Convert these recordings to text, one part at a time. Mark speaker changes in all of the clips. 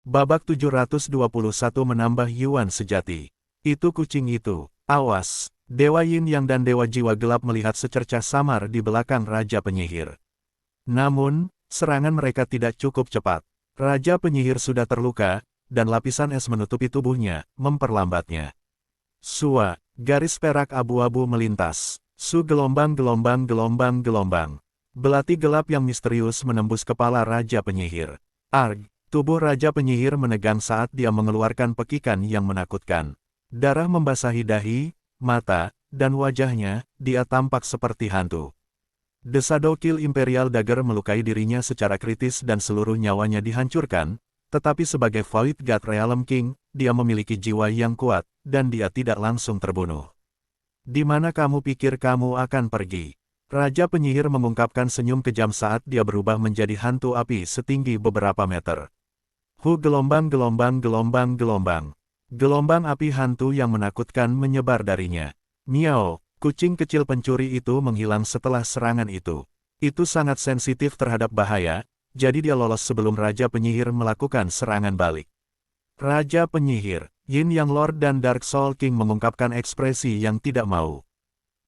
Speaker 1: Babak 721 menambah Yuan sejati. Itu kucing itu. Awas. Dewa Yin Yang dan Dewa Jiwa Gelap melihat secercah samar di belakang Raja Penyihir. Namun, serangan mereka tidak cukup cepat. Raja Penyihir sudah terluka, dan lapisan es menutupi tubuhnya, memperlambatnya. Sua, garis perak abu-abu melintas. Su gelombang. Belati gelap yang misterius menembus kepala Raja Penyihir. Arg, tubuh Raja Penyihir menegang saat dia mengeluarkan pekikan yang menakutkan. Darah membasahi dahi, mata, dan wajahnya, dia tampak seperti hantu. The Shadow Kill Imperial Dagger melukai dirinya secara kritis dan seluruh nyawanya dihancurkan, tetapi sebagai Void God Realm King, dia memiliki jiwa yang kuat, dan dia tidak langsung terbunuh. Di mana kamu pikir kamu akan pergi? Raja Penyihir mengungkapkan senyum kejam saat dia berubah menjadi hantu api setinggi beberapa meter. Gelombang. Gelombang api hantu yang menakutkan menyebar darinya. Miao, kucing kecil pencuri itu menghilang setelah serangan itu. Itu sangat sensitif terhadap bahaya, jadi dia lolos sebelum Raja Penyihir melakukan serangan balik. Raja Penyihir, Yin Yang Lord dan Dark Soul King mengungkapkan ekspresi yang tidak mau.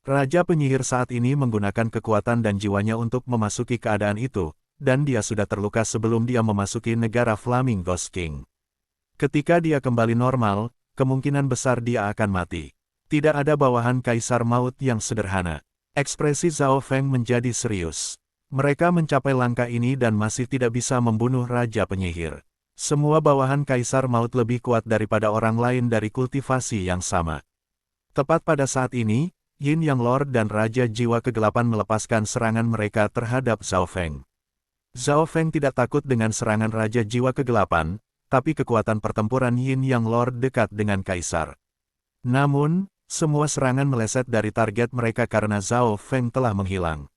Speaker 1: Raja Penyihir saat ini menggunakan kekuatan dan jiwanya untuk memasuki keadaan itu, dan dia sudah terluka sebelum dia memasuki negara Flaming Ghost King. Ketika dia kembali normal, kemungkinan besar dia akan mati. Tidak ada bawahan Kaisar Maut yang sederhana. Ekspresi Zhao Feng menjadi serius. Mereka mencapai langkah ini dan masih tidak bisa membunuh Raja Penyihir. Semua bawahan Kaisar Maut lebih kuat daripada orang lain dari kultivasi yang sama. Tepat pada saat ini, Yin Yang Lord dan Raja Jiwa Kegelapan melepaskan serangan mereka terhadap Zhao Feng. Zhao Feng tidak takut dengan serangan Raja Jiwa Kegelapan, tapi kekuatan pertempuran Yin Yang Lord dekat dengan Kaisar. Namun, semua serangan meleset dari target mereka karena Zhao Feng telah menghilang.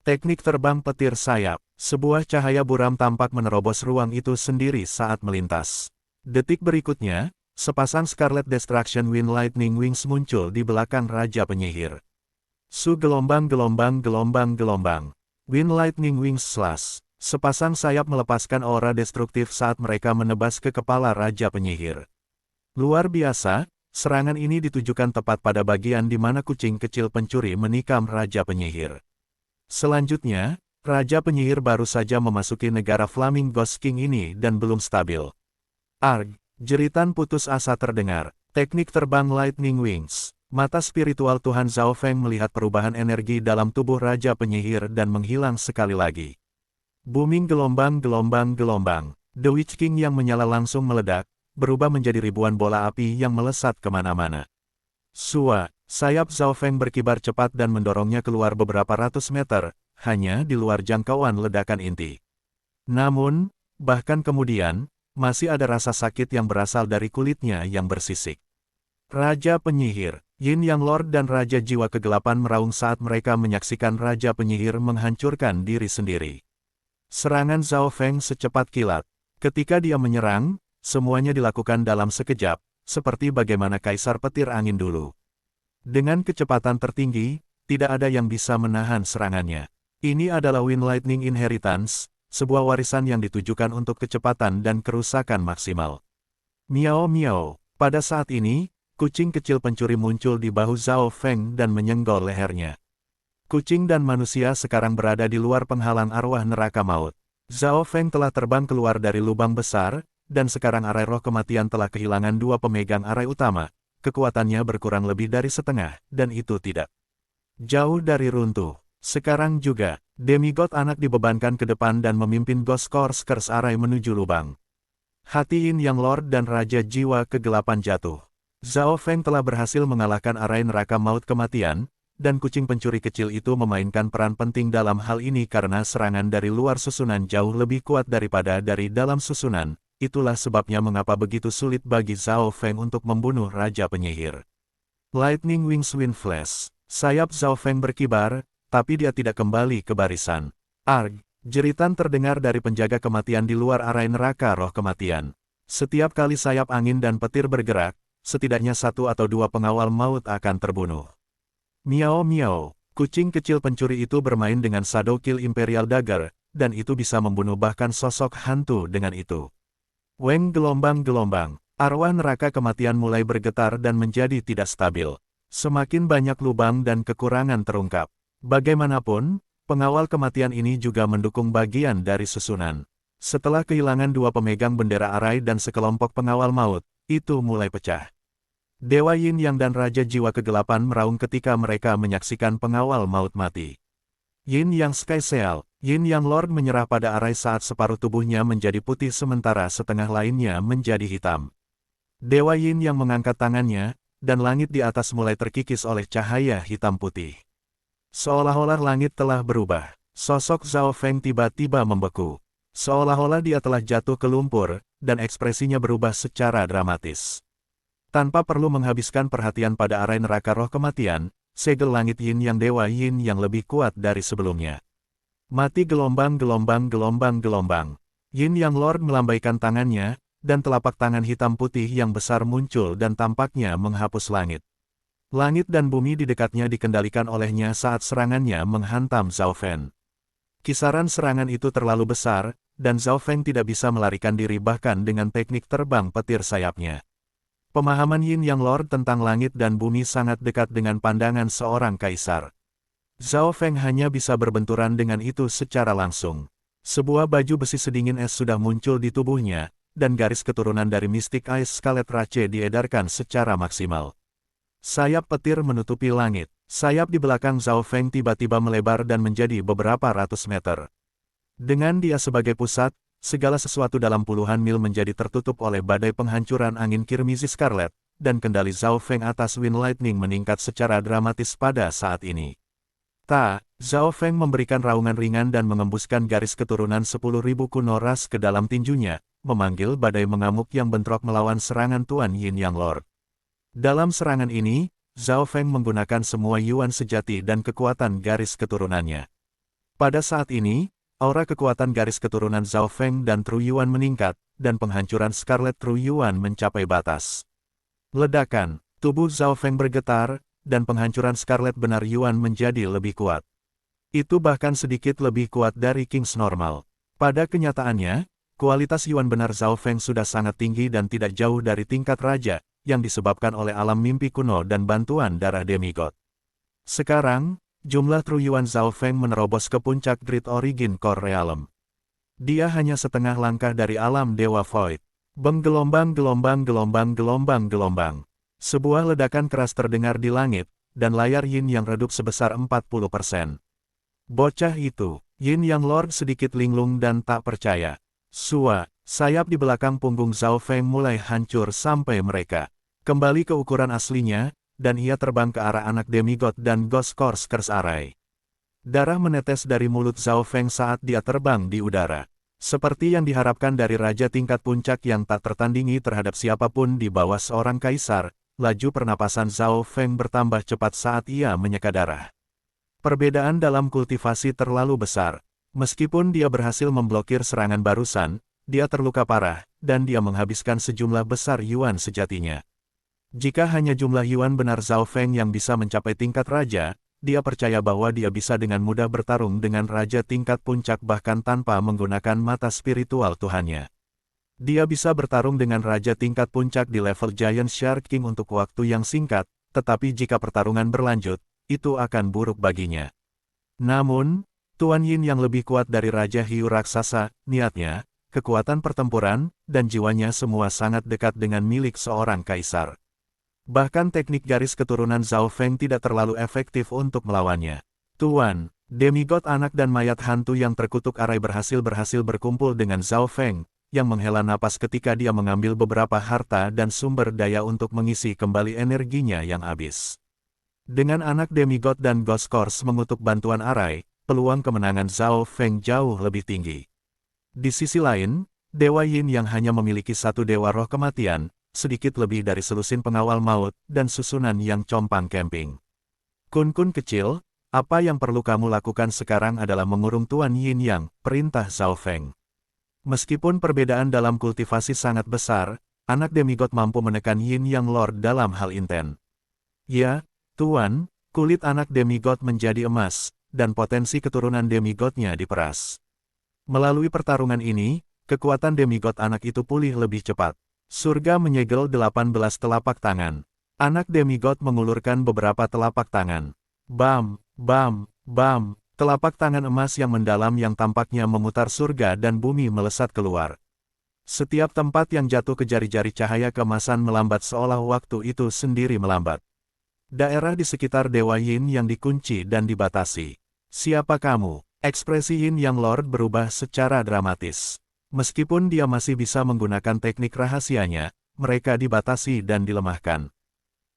Speaker 1: Teknik terbang petir sayap, sebuah cahaya buram tampak menerobos ruang itu sendiri saat melintas. Detik berikutnya, sepasang Scarlet Destruction Wind Lightning Wings muncul di belakang Raja Penyihir. Su gelombang. Wind Lightning Wings Slash. Sepasang sayap melepaskan aura destruktif saat mereka menebas ke kepala Raja Penyihir. Luar biasa, serangan ini ditujukan tepat pada bagian di mana kucing kecil pencuri menikam Raja Penyihir. Selanjutnya, Raja Penyihir baru saja memasuki negara Flaming Ghost King ini dan belum stabil. Arg, jeritan putus asa terdengar. Teknik terbang Lightning Wings. Mata spiritual Tuhan Zhao Feng melihat perubahan energi dalam tubuh Raja Penyihir dan menghilang sekali lagi. Booming gelombang. The Witch King yang menyala langsung meledak, berubah menjadi ribuan bola api yang melesat kemana-mana. Sua, sayap Zhao Feng berkibar cepat dan mendorongnya keluar beberapa ratus meter, hanya di luar jangkauan ledakan inti. Namun, bahkan kemudian, masih ada rasa sakit yang berasal dari kulitnya yang bersisik. Raja Penyihir, Yin Yang Lord dan Raja Jiwa Kegelapan meraung saat mereka menyaksikan Raja Penyihir menghancurkan diri sendiri. Serangan Zhao Feng secepat kilat. Ketika dia menyerang, semuanya dilakukan dalam sekejap, seperti bagaimana Kaisar Petir Angin dulu. Dengan kecepatan tertinggi, tidak ada yang bisa menahan serangannya. Ini adalah Wind Lightning Inheritance, sebuah warisan yang ditujukan untuk kecepatan dan kerusakan maksimal. Miao. Pada saat ini, kucing kecil pencuri muncul di bahu Zhao Feng dan menyenggol lehernya. Kucing dan manusia sekarang berada di luar penghalang arwah neraka maut. Zhao Feng telah terbang keluar dari lubang besar, dan sekarang arai roh kematian telah kehilangan dua pemegang arai utama. Kekuatannya berkurang lebih dari setengah, dan itu tidak jauh dari runtuh. Sekarang juga, demigod anak dibebankan ke depan dan memimpin Ghost Course arai menuju lubang. Hati Yin Yang Lord dan Raja Jiwa Kegelapan jatuh. Zhao Feng telah berhasil mengalahkan arai neraka maut kematian, dan kucing pencuri kecil itu memainkan peran penting dalam hal ini karena serangan dari luar susunan jauh lebih kuat daripada dari dalam susunan. Itulah sebabnya mengapa begitu sulit bagi Zhao Feng untuk membunuh Raja Penyihir. Lightning Wings Wind Flash. Sayap Zhao Feng berkibar, tapi dia tidak kembali ke barisan. Arg, jeritan terdengar dari penjaga kematian di luar arai neraka roh kematian. Setiap kali sayap angin dan petir bergerak, setidaknya satu atau dua pengawal maut akan terbunuh. Miao. Kucing kecil pencuri itu bermain dengan Shadow Kill Imperial Dagger, dan itu bisa membunuh bahkan sosok hantu dengan itu. Weng gelombang-gelombang. Arwah neraka kematian mulai bergetar dan menjadi tidak stabil. Semakin banyak lubang dan kekurangan terungkap. Bagaimanapun, pengawal kematian ini juga mendukung bagian dari susunan. Setelah kehilangan dua pemegang bendera arai dan sekelompok pengawal maut, itu mulai pecah. Dewa Yin Yang dan Raja Jiwa Kegelapan meraung ketika mereka menyaksikan pengawal maut mati. Yin Yang Sky Seal, Yin Yang Lord menyerah pada arai saat separuh tubuhnya menjadi putih sementara setengah lainnya menjadi hitam. Dewa Yin Yang mengangkat tangannya, dan langit di atas mulai terkikis oleh cahaya hitam putih. Seolah-olah langit telah berubah. Sosok Zhao Feng tiba-tiba membeku. Seolah-olah dia telah jatuh ke lumpur, dan ekspresinya berubah secara dramatis. Tanpa perlu menghabiskan perhatian pada arai neraka roh kematian, segel langit Yin Yang Dewa Yin yang lebih kuat dari sebelumnya. Mati gelombang-gelombang-gelombang-gelombang. Yin Yang Lord melambaikan tangannya, dan telapak tangan hitam putih yang besar muncul dan tampaknya menghapus langit. Langit dan bumi di dekatnya dikendalikan olehnya saat serangannya menghantam Zhao Feng. Kisaran serangan itu terlalu besar, dan Zhao Feng tidak bisa melarikan diri bahkan dengan teknik terbang petir sayapnya. Pemahaman Yin Yang Lord tentang langit dan bumi sangat dekat dengan pandangan seorang kaisar. Zhao Feng hanya bisa berbenturan dengan itu secara langsung. Sebuah baju besi sedingin es sudah muncul di tubuhnya, dan garis keturunan dari Mystic Ice Scarlet Rache diedarkan secara maksimal. Sayap petir menutupi langit. Sayap di belakang Zhao Feng tiba-tiba melebar dan menjadi beberapa ratus meter. Dengan dia sebagai pusat, segala sesuatu dalam puluhan mil menjadi tertutup oleh badai penghancuran angin Kirmizi Scarlet, dan kendali Zhao Feng atas Wind Lightning meningkat secara dramatis pada saat ini. Zhao Feng memberikan raungan ringan dan mengembuskan garis keturunan 10.000 kuno ras ke dalam tinjunya, memanggil badai mengamuk yang bentrok melawan serangan Tuan Yin Yang Lord. Dalam serangan ini, Zhao Feng menggunakan semua yuan sejati dan kekuatan garis keturunannya. Pada saat ini, aura kekuatan garis keturunan Zhao Feng dan True Yuan meningkat, dan penghancuran Scarlet True Yuan mencapai batas. Ledakan, tubuh Zhao Feng bergetar, dan penghancuran Scarlet Benar Yuan menjadi lebih kuat. Itu bahkan sedikit lebih kuat dari King's normal. Pada kenyataannya, kualitas Yuan Benar Zhao Feng sudah sangat tinggi dan tidak jauh dari tingkat raja, yang disebabkan oleh alam mimpi kuno dan bantuan darah demigod. Sekarang, jumlah True Yuan Zhao Feng menerobos ke puncak Great Origin Core Realm. Dia hanya setengah langkah dari alam Dewa Void. Gelombang-gelombang-gelombang-gelombang-gelombang. Sebuah ledakan keras terdengar di langit, dan layar Yin Yang redup sebesar 40%. Bocah itu, Yin Yang Lord sedikit linglung dan tak percaya. Sayap di belakang punggung Zhao Feng mulai hancur sampai mereka kembali ke ukuran aslinya, dan ia terbang ke arah anak demigod dan Ghost Corsairs Arai. Darah menetes dari mulut Zhao Feng saat dia terbang di udara. Seperti yang diharapkan dari raja tingkat puncak yang tak tertandingi terhadap siapapun di bawah seorang kaisar, laju pernapasan Zhao Feng bertambah cepat saat ia menyeka darah. Perbedaan dalam kultivasi terlalu besar. Meskipun dia berhasil memblokir serangan barusan, dia terluka parah, dan dia menghabiskan sejumlah besar yuan sejatinya. Jika hanya jumlah yuan benar Zhao Feng yang bisa mencapai tingkat raja, dia percaya bahwa dia bisa dengan mudah bertarung dengan raja tingkat puncak bahkan tanpa menggunakan mata spiritual Tuhannya. Dia bisa bertarung dengan raja tingkat puncak di level Giant Shark King untuk waktu yang singkat, tetapi jika pertarungan berlanjut, itu akan buruk baginya. Namun, Tuan Yin yang lebih kuat dari Raja Hiu Raksasa, niatnya, kekuatan pertempuran, dan jiwanya semua sangat dekat dengan milik seorang kaisar. Bahkan teknik garis keturunan Zhao Feng tidak terlalu efektif untuk melawannya. Tuan, demigod anak dan mayat hantu yang terkutuk arai berhasil berkumpul dengan Zhao Feng, yang menghela napas ketika dia mengambil beberapa harta dan sumber daya untuk mengisi kembali energinya yang habis. Dengan anak demigod dan Ghost Course mengutuk bantuan arai, peluang kemenangan Zhao Feng jauh lebih tinggi. Di sisi lain, Dewa Yin yang hanya memiliki satu dewa roh kematian, sedikit lebih dari selusin pengawal maut, dan susunan yang compang camping. Kun-kun kecil, apa yang perlu kamu lakukan sekarang adalah mengurung Tuan Yin Yang, perintah Zhao Feng. Meskipun perbedaan dalam kultivasi sangat besar, anak demigod mampu menekan Yin Yang Lord dalam hal inten. Ya, Tuan, kulit anak demigod menjadi emas, dan potensi keturunan demigodnya diperas. Melalui pertarungan ini, kekuatan demigod anak itu pulih lebih cepat. Surga menyegel 18 telapak tangan. Anak demigod mengulurkan beberapa telapak tangan. Bam, bam, bam, telapak tangan emas yang mendalam yang tampaknya memutar surga dan bumi melesat keluar. Setiap tempat yang jatuh ke jari-jari cahaya keemasan melambat seolah waktu itu sendiri melambat. Daerah di sekitar Dewa Yin yang dikunci dan dibatasi. Siapa kamu? Ekspresi Yin Yang Lord berubah secara dramatis. Meskipun dia masih bisa menggunakan teknik rahasianya, mereka dibatasi dan dilemahkan.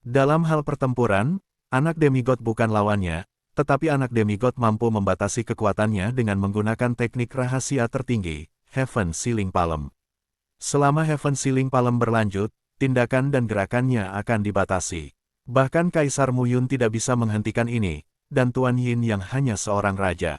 Speaker 1: Dalam hal pertempuran, anak demigod bukan lawannya, tetapi anak demigod mampu membatasi kekuatannya dengan menggunakan teknik rahasia tertinggi, Heaven Sealing Palm. Selama Heaven Sealing Palm berlanjut, tindakan dan gerakannya akan dibatasi. Bahkan Kaisar Muyun tidak bisa menghentikan ini, dan Tuan Yin yang hanya seorang raja.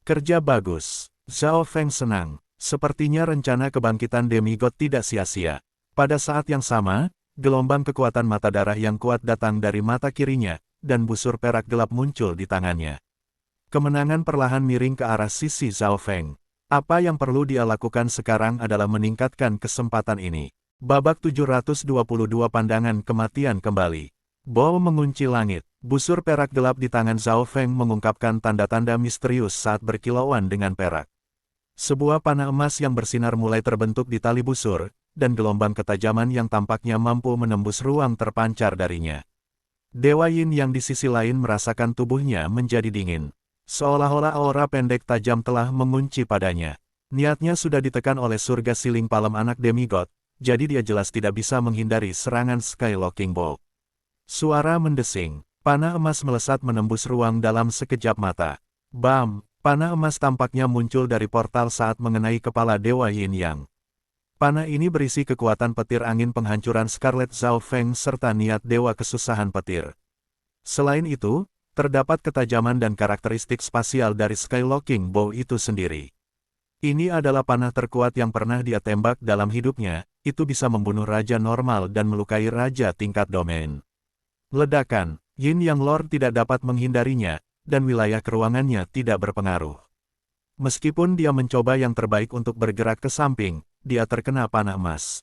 Speaker 1: Kerja bagus. Zhao Feng senang. Sepertinya rencana kebangkitan demigod tidak sia-sia. Pada saat yang sama, gelombang kekuatan mata darah yang kuat datang dari mata kirinya, dan busur perak gelap muncul di tangannya. Kemenangan perlahan miring ke arah sisi Zhao Feng. Apa yang perlu dia lakukan sekarang adalah meningkatkan kesempatan ini. Babak 722 pandangan kematian kembali. Bo mengunci langit. Busur perak gelap di tangan Zhao Feng mengungkapkan tanda-tanda misterius saat berkilauan dengan perak. Sebuah panah emas yang bersinar mulai terbentuk di tali busur, dan gelombang ketajaman yang tampaknya mampu menembus ruang terpancar darinya. Dewa Yin yang di sisi lain merasakan tubuhnya menjadi dingin. Seolah-olah aura pendek tajam telah mengunci padanya. Niatnya sudah ditekan oleh surga Sealing Palm anak demigod, jadi dia jelas tidak bisa menghindari serangan Skylocking Bolt. Suara mendesing. Panah emas melesat menembus ruang dalam sekejap mata. Bam! Panah emas tampaknya muncul dari portal saat mengenai kepala Dewa Yin Yang. Panah ini berisi kekuatan petir angin penghancuran Scarlet Zhao Feng serta niat Dewa Kesusahan Petir. Selain itu, terdapat ketajaman dan karakteristik spasial dari Skylocking Bow itu sendiri. Ini adalah panah terkuat yang pernah dia tembak dalam hidupnya, itu bisa membunuh raja normal dan melukai raja tingkat domain. Ledakan, Yin Yang Lord tidak dapat menghindarinya, dan wilayah keruangannya tidak berpengaruh. Meskipun dia mencoba yang terbaik untuk bergerak ke samping, dia terkena panah emas.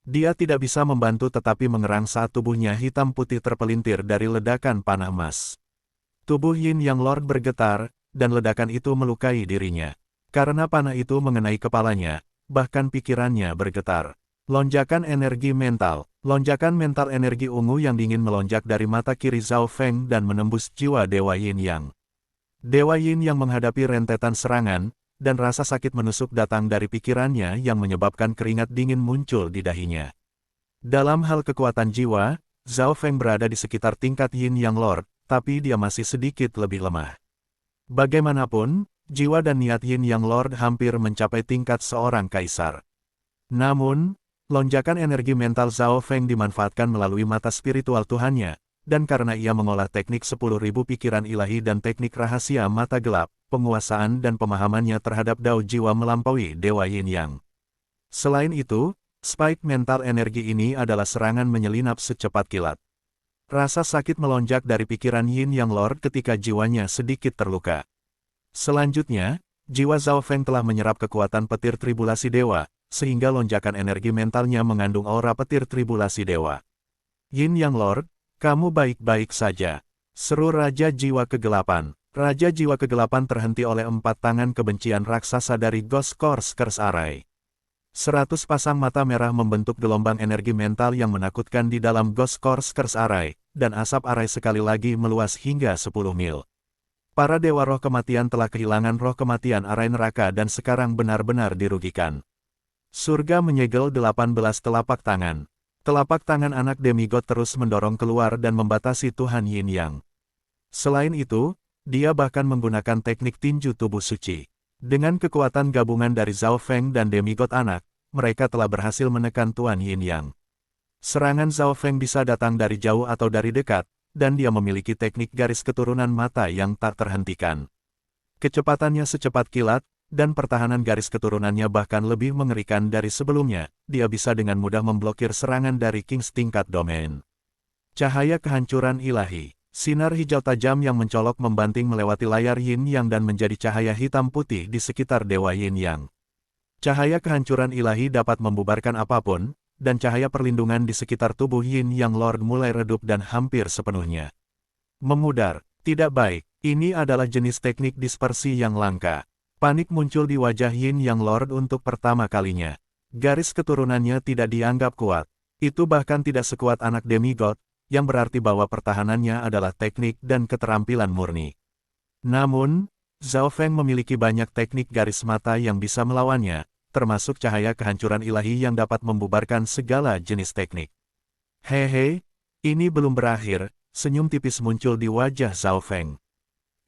Speaker 1: Dia tidak bisa membantu tetapi mengerang saat tubuhnya hitam putih terpelintir dari ledakan panah emas. Tubuh Yin Yang Lord bergetar, dan ledakan itu melukai dirinya. Karena panah itu mengenai kepalanya, bahkan pikirannya bergetar. Lonjakan energi mental. Lonjakan mental energi ungu yang dingin melonjak dari mata kiri Zhao Feng dan menembus jiwa Dewa Yin Yang. Dewa Yin yang menghadapi rentetan serangan, dan rasa sakit menusuk datang dari pikirannya yang menyebabkan keringat dingin muncul di dahinya. Dalam hal kekuatan jiwa, Zhao Feng berada di sekitar tingkat Yin Yang Lord, tapi dia masih sedikit lebih lemah. Bagaimanapun, jiwa dan niat Yin Yang Lord hampir mencapai tingkat seorang kaisar. Namun, lonjakan energi mental Zhao Feng dimanfaatkan melalui mata spiritual Tuhannya, dan karena ia mengolah teknik 10.000 pikiran ilahi dan teknik rahasia mata gelap, penguasaan dan pemahamannya terhadap dao jiwa melampaui Dewa Yin Yang. Selain itu, spike mental energi ini adalah serangan menyelinap secepat kilat. Rasa sakit melonjak dari pikiran Yin Yang Lord ketika jiwanya sedikit terluka. Selanjutnya, jiwa Zhao Feng telah menyerap kekuatan petir tribulasi dewa, sehingga lonjakan energi mentalnya mengandung aura petir tribulasi dewa. Yin Yang Lord, kamu baik-baik saja. Seru Raja Jiwa Kegelapan. Raja Jiwa Kegelapan terhenti oleh 4 tangan kebencian raksasa dari Ghost Course Curse Array. 100 pasang mata merah membentuk gelombang energi mental yang menakutkan di dalam Ghost Course Curse Array, dan asap arai sekali lagi meluas hingga 10 mil. Para Dewa Roh Kematian telah kehilangan roh kematian arai neraka dan sekarang benar-benar dirugikan. Surga menyegel 18 telapak tangan. Telapak tangan anak demigod terus mendorong keluar dan membatasi Tuhan Yin Yang. Selain itu, dia bahkan menggunakan teknik tinju tubuh suci. Dengan kekuatan gabungan dari Zhao Feng dan demigod anak, mereka telah berhasil menekan Tuan Yin Yang. Serangan Zhao Feng bisa datang dari jauh atau dari dekat, dan dia memiliki teknik garis keturunan mata yang tak terhentikan. Kecepatannya secepat kilat, dan pertahanan garis keturunannya bahkan lebih mengerikan dari sebelumnya, dia bisa dengan mudah memblokir serangan dari Kings tingkat domain. Cahaya kehancuran ilahi. Sinar hijau tajam yang mencolok membanting melewati layar Yin Yang dan menjadi cahaya hitam putih di sekitar Dewa Yin Yang. Cahaya kehancuran ilahi dapat membubarkan apapun, dan cahaya perlindungan di sekitar tubuh Yin Yang Lord mulai redup dan hampir sepenuhnya memudar. Tidak baik, ini adalah jenis teknik dispersi yang langka. Panik muncul di wajah Yin Yang Lord untuk pertama kalinya. Garis keturunannya tidak dianggap kuat. Itu bahkan tidak sekuat anak demigod, yang berarti bahwa pertahanannya adalah teknik dan keterampilan murni. Namun, Zhao Feng memiliki banyak teknik garis mata yang bisa melawannya, termasuk cahaya kehancuran ilahi yang dapat membubarkan segala jenis teknik. Hehe, ini belum berakhir, senyum tipis muncul di wajah Zhao Feng.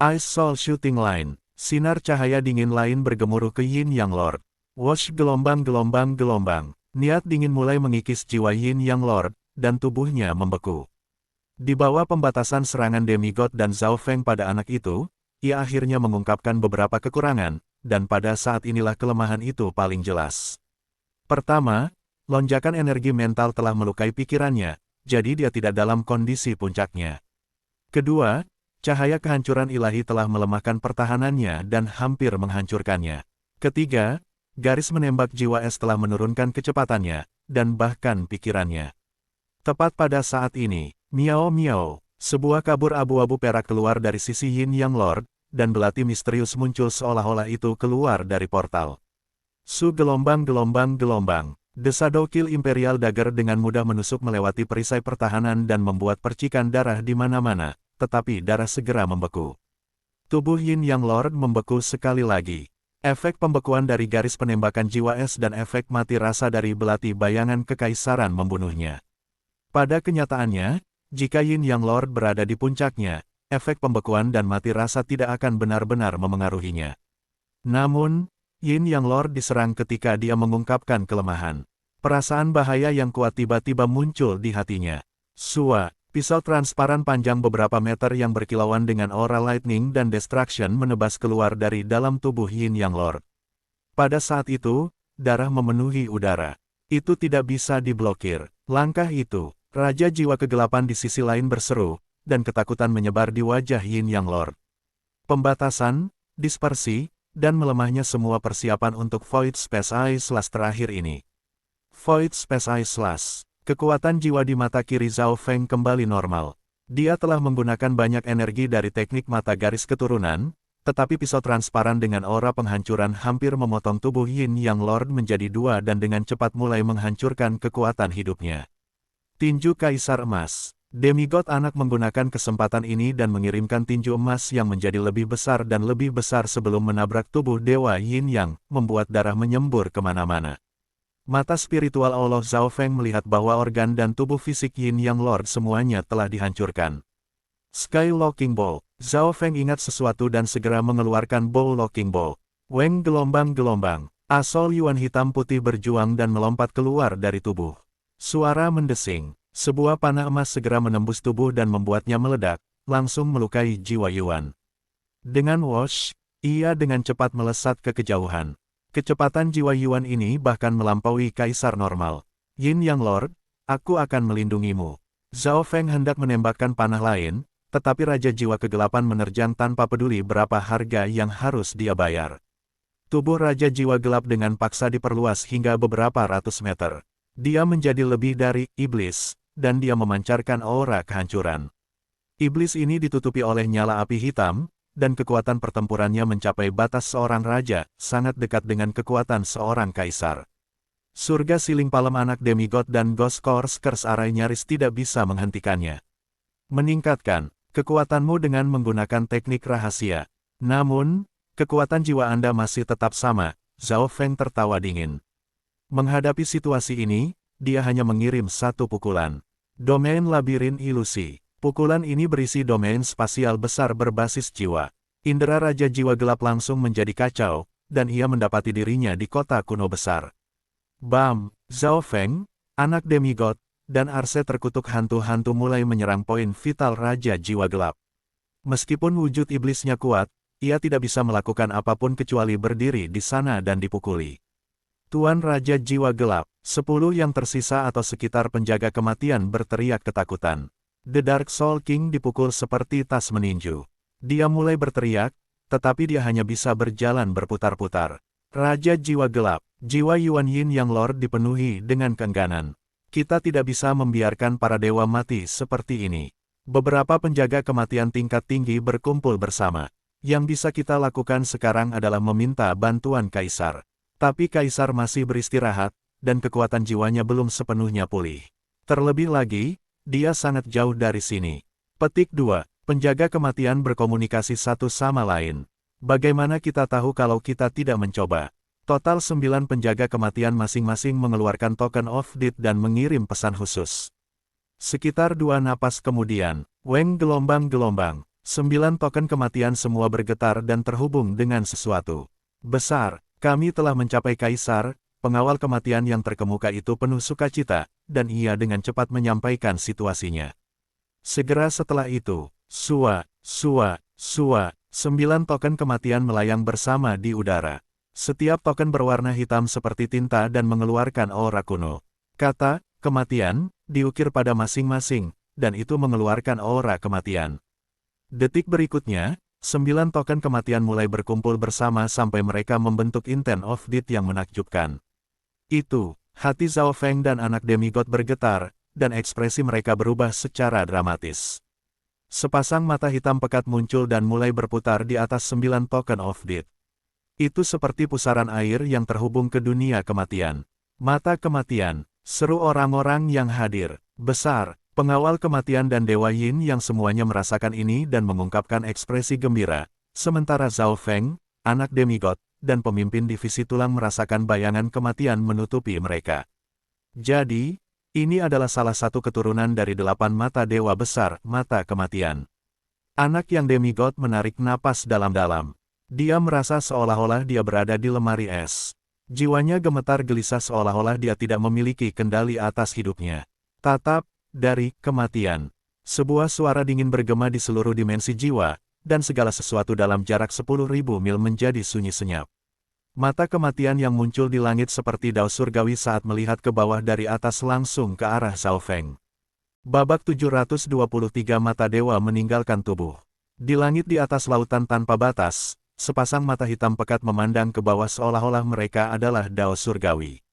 Speaker 1: Ice Soul Shooting Line, sinar cahaya dingin lain bergemuruh ke Yin Yang Lord. Wosh gelombang-gelombang-gelombang, niat dingin mulai mengikis jiwa Yin Yang Lord, dan tubuhnya membeku. Di bawah pembatasan serangan demigod dan Zhao Feng pada anak itu, ia akhirnya mengungkapkan beberapa kekurangan, dan pada saat inilah kelemahan itu paling jelas. Pertama, lonjakan energi mental telah melukai pikirannya, jadi dia tidak dalam kondisi puncaknya. Kedua, cahaya kehancuran ilahi telah melemahkan pertahanannya dan hampir menghancurkannya. Ketiga, garis menembak jiwa es telah menurunkan kecepatannya, dan bahkan pikirannya. Tepat pada saat ini, miao miao, sebuah kabur abu-abu perak keluar dari sisi Yin Yang Lord, dan belati misterius muncul seolah-olah itu keluar dari portal. Su gelombang-gelombang-gelombang. The Shadow Kill Imperial Dagger dengan mudah menusuk melewati perisai pertahanan dan membuat percikan darah di mana-mana, tetapi darah segera membeku. Tubuh Yin Yang Lord membeku sekali lagi. Efek pembekuan dari garis penembakan jiwa es dan efek mati rasa dari belati bayangan kekaisaran membunuhnya. Pada kenyataannya, jika Yin Yang Lord berada di puncaknya, efek pembekuan dan mati rasa tidak akan benar-benar memengaruhinya. Namun, Yin Yang Lord diserang ketika dia mengungkapkan kelemahan. Perasaan bahaya yang kuat tiba-tiba muncul di hatinya. Sua, pisau transparan panjang beberapa meter yang berkilauan dengan aura lightning dan destruction menebas keluar dari dalam tubuh Yin Yang Lord. Pada saat itu, darah memenuhi udara. Itu tidak bisa diblokir. Langkah itu, Raja Jiwa Kegelapan di sisi lain berseru, dan ketakutan menyebar di wajah Yin Yang Lord. Pembatasan, dispersi, dan melemahnya semua persiapan untuk Void Space Ice Slash terakhir ini. Void Space Ice Slash, kekuatan jiwa di mata kiri Zhao Feng kembali normal. Dia telah menggunakan banyak energi dari teknik mata garis keturunan, tetapi pisau transparan dengan aura penghancuran hampir memotong tubuh Yin Yang Lord menjadi dua dan dengan cepat mulai menghancurkan kekuatan hidupnya. Tinju Kaisar Emas. Demigod anak menggunakan kesempatan ini dan mengirimkan tinju emas yang menjadi lebih besar dan lebih besar sebelum menabrak tubuh Dewa Yin Yang, membuat darah menyembur kemana-mana. Mata spiritual Allah Zhao Feng melihat bahwa organ dan tubuh fisik Yin Yang Lord semuanya telah dihancurkan. Sky Locking Ball. Zhao Feng ingat sesuatu dan segera mengeluarkan Ball Locking Ball. Weng gelombang-gelombang. Asol Yuan hitam putih berjuang dan melompat keluar dari tubuh. Suara mendesing. Sebuah panah emas segera menembus tubuh dan membuatnya meledak, langsung melukai jiwa Yuan. Dengan whoosh, ia dengan cepat melesat ke kejauhan. Kecepatan jiwa Yuan ini bahkan melampaui kaisar normal. Yin Yang Lord, aku akan melindungimu. Zhao Feng hendak menembakkan panah lain, tetapi Raja Jiwa Kegelapan menerjang tanpa peduli berapa harga yang harus dia bayar. Tubuh Raja Jiwa Gelap dengan paksa diperluas hingga beberapa ratus meter. Dia menjadi lebih dari iblis, dan dia memancarkan aura kehancuran. Iblis ini ditutupi oleh nyala api hitam, dan kekuatan pertempurannya mencapai batas seorang raja, sangat dekat dengan kekuatan seorang kaisar. Surga siling palem anak demigod dan Ghost Course Curse Array nyaris tidak bisa menghentikannya. Meningkatkan kekuatanmu dengan menggunakan teknik rahasia. Namun, kekuatan jiwa Anda masih tetap sama, Zhao Feng tertawa dingin. Menghadapi situasi ini, dia hanya mengirim satu pukulan. Domain Labirin Ilusi. Pukulan ini berisi domain spasial besar berbasis jiwa. Indera Raja Jiwa Gelap langsung menjadi kacau, dan ia mendapati dirinya di kota kuno besar. Bam! Zhao Feng, anak demigod, dan arse terkutuk hantu-hantu mulai menyerang poin vital Raja Jiwa Gelap. Meskipun wujud iblisnya kuat, ia tidak bisa melakukan apapun kecuali berdiri di sana dan dipukuli. Tuan Raja Jiwa Gelap, 10 yang tersisa atau sekitar penjaga kematian berteriak ketakutan. The Dark Soul King dipukul seperti tas meninju. Dia mulai berteriak, tetapi dia hanya bisa berjalan berputar-putar. Raja Jiwa Gelap, jiwa Yuan Yin yang Lord dipenuhi dengan keengganan. Kita tidak bisa membiarkan para dewa mati seperti ini. Beberapa penjaga kematian tingkat tinggi berkumpul bersama. Yang bisa kita lakukan sekarang adalah meminta bantuan Kaisar. Tapi Kaisar masih beristirahat, dan kekuatan jiwanya belum sepenuhnya pulih. Terlebih lagi, dia sangat jauh dari sini. Petik 2. Penjaga kematian berkomunikasi satu sama lain. Bagaimana kita tahu kalau kita tidak mencoba? Total 9 penjaga kematian masing-masing mengeluarkan token of death dan mengirim pesan khusus. Sekitar 2 napas kemudian, Weng gelombang-gelombang. 9 token kematian semua bergetar dan terhubung dengan sesuatu besar. Kami telah mencapai Kaisar. Pengawal kematian yang terkemuka itu penuh sukacita, dan ia dengan cepat menyampaikan situasinya. Segera setelah itu, sua, 9 token kematian melayang bersama di udara. Setiap token berwarna hitam seperti tinta dan mengeluarkan aura kuno. Kata, kematian, diukir pada masing-masing, dan itu mengeluarkan aura kematian. Detik berikutnya, 9 token kematian mulai berkumpul bersama sampai mereka membentuk Intent of Death yang menakjubkan. Itu, hati Zhao Feng dan anak demigod bergetar, dan ekspresi mereka berubah secara dramatis. Sepasang mata hitam pekat muncul dan mulai berputar di atas 9 token of death. Itu seperti pusaran air yang terhubung ke dunia kematian. Mata kematian, seru orang-orang yang hadir, besar, pengawal kematian dan Dewa Yin yang semuanya merasakan ini dan mengungkapkan ekspresi gembira, sementara Zhao Feng, anak demigod, dan pemimpin divisi tulang merasakan bayangan kematian menutupi mereka. Jadi, ini adalah salah satu keturunan dari 8 mata dewa besar, mata kematian. Anak yang demigod menarik napas dalam-dalam. Dia merasa seolah-olah dia berada di lemari es. Jiwanya gemetar gelisah seolah-olah dia tidak memiliki kendali atas hidupnya. Tatap, dari kematian. Sebuah suara dingin bergema di seluruh dimensi jiwa, dan segala sesuatu dalam jarak 10.000 mil menjadi sunyi senyap. Mata kematian yang muncul di langit seperti dao surgawi saat melihat ke bawah dari atas langsung ke arah Zhao Feng. Babak 723 mata dewa meninggalkan tubuh. Di langit di atas lautan tanpa batas, sepasang mata hitam pekat memandang ke bawah seolah-olah mereka adalah dao surgawi.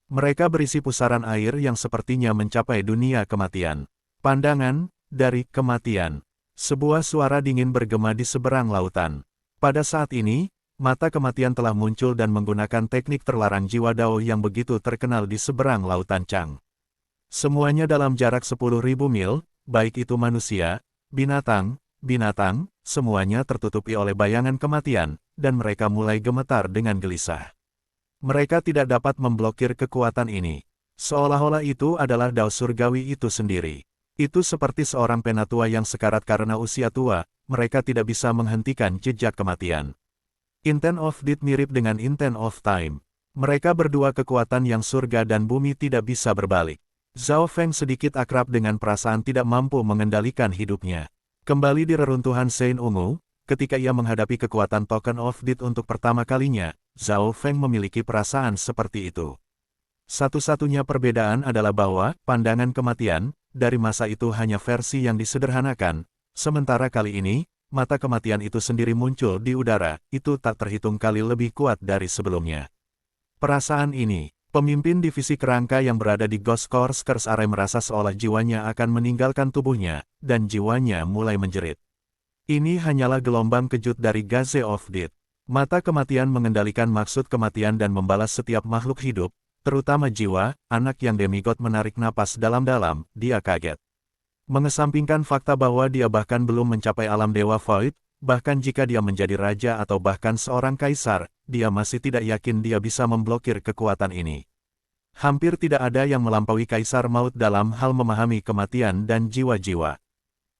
Speaker 1: Mereka berisi pusaran air yang sepertinya mencapai dunia kematian. Pandangan, dari kematian. Sebuah suara dingin bergema di seberang lautan. Pada saat ini, mata kematian telah muncul dan menggunakan teknik terlarang jiwa Dao yang begitu terkenal di seberang lautan Chang. Semuanya dalam jarak 10.000 mil, baik itu manusia, binatang, semuanya tertutupi oleh bayangan kematian, dan mereka mulai gemetar dengan gelisah. Mereka tidak dapat memblokir kekuatan ini. Seolah-olah itu adalah Dao surgawi itu sendiri. Itu seperti seorang penatua yang sekarat karena usia tua, mereka tidak bisa menghentikan jejak kematian. Intent of Death mirip dengan Intent of Time. Mereka berdua kekuatan yang surga dan bumi tidak bisa berbalik. Zhao Feng sedikit akrab dengan perasaan tidak mampu mengendalikan hidupnya. Kembali di reruntuhan Sein Ungu, ketika ia menghadapi kekuatan Token of Death untuk pertama kalinya, Zhao Feng memiliki perasaan seperti itu. Satu-satunya perbedaan adalah bahwa, pandangan kematian, dari masa itu hanya versi yang disederhanakan, sementara kali ini, mata kematian itu sendiri muncul di udara, itu tak terhitung kali lebih kuat dari sebelumnya. Perasaan ini, pemimpin divisi kerangka yang berada di Ghost Course Array merasa seolah jiwanya akan meninggalkan tubuhnya, dan jiwanya mulai menjerit. Ini hanyalah gelombang kejut dari Gaze of Death. Mata kematian mengendalikan maksud kematian dan membalas setiap makhluk hidup, terutama jiwa. Anak yang demigod menarik napas dalam-dalam, dia kaget. Mengesampingkan fakta bahwa dia bahkan belum mencapai alam Dewa Void, bahkan jika dia menjadi raja atau bahkan seorang kaisar, dia masih tidak yakin dia bisa memblokir kekuatan ini. Hampir tidak ada yang melampaui Kaisar Maut dalam hal memahami kematian dan jiwa-jiwa.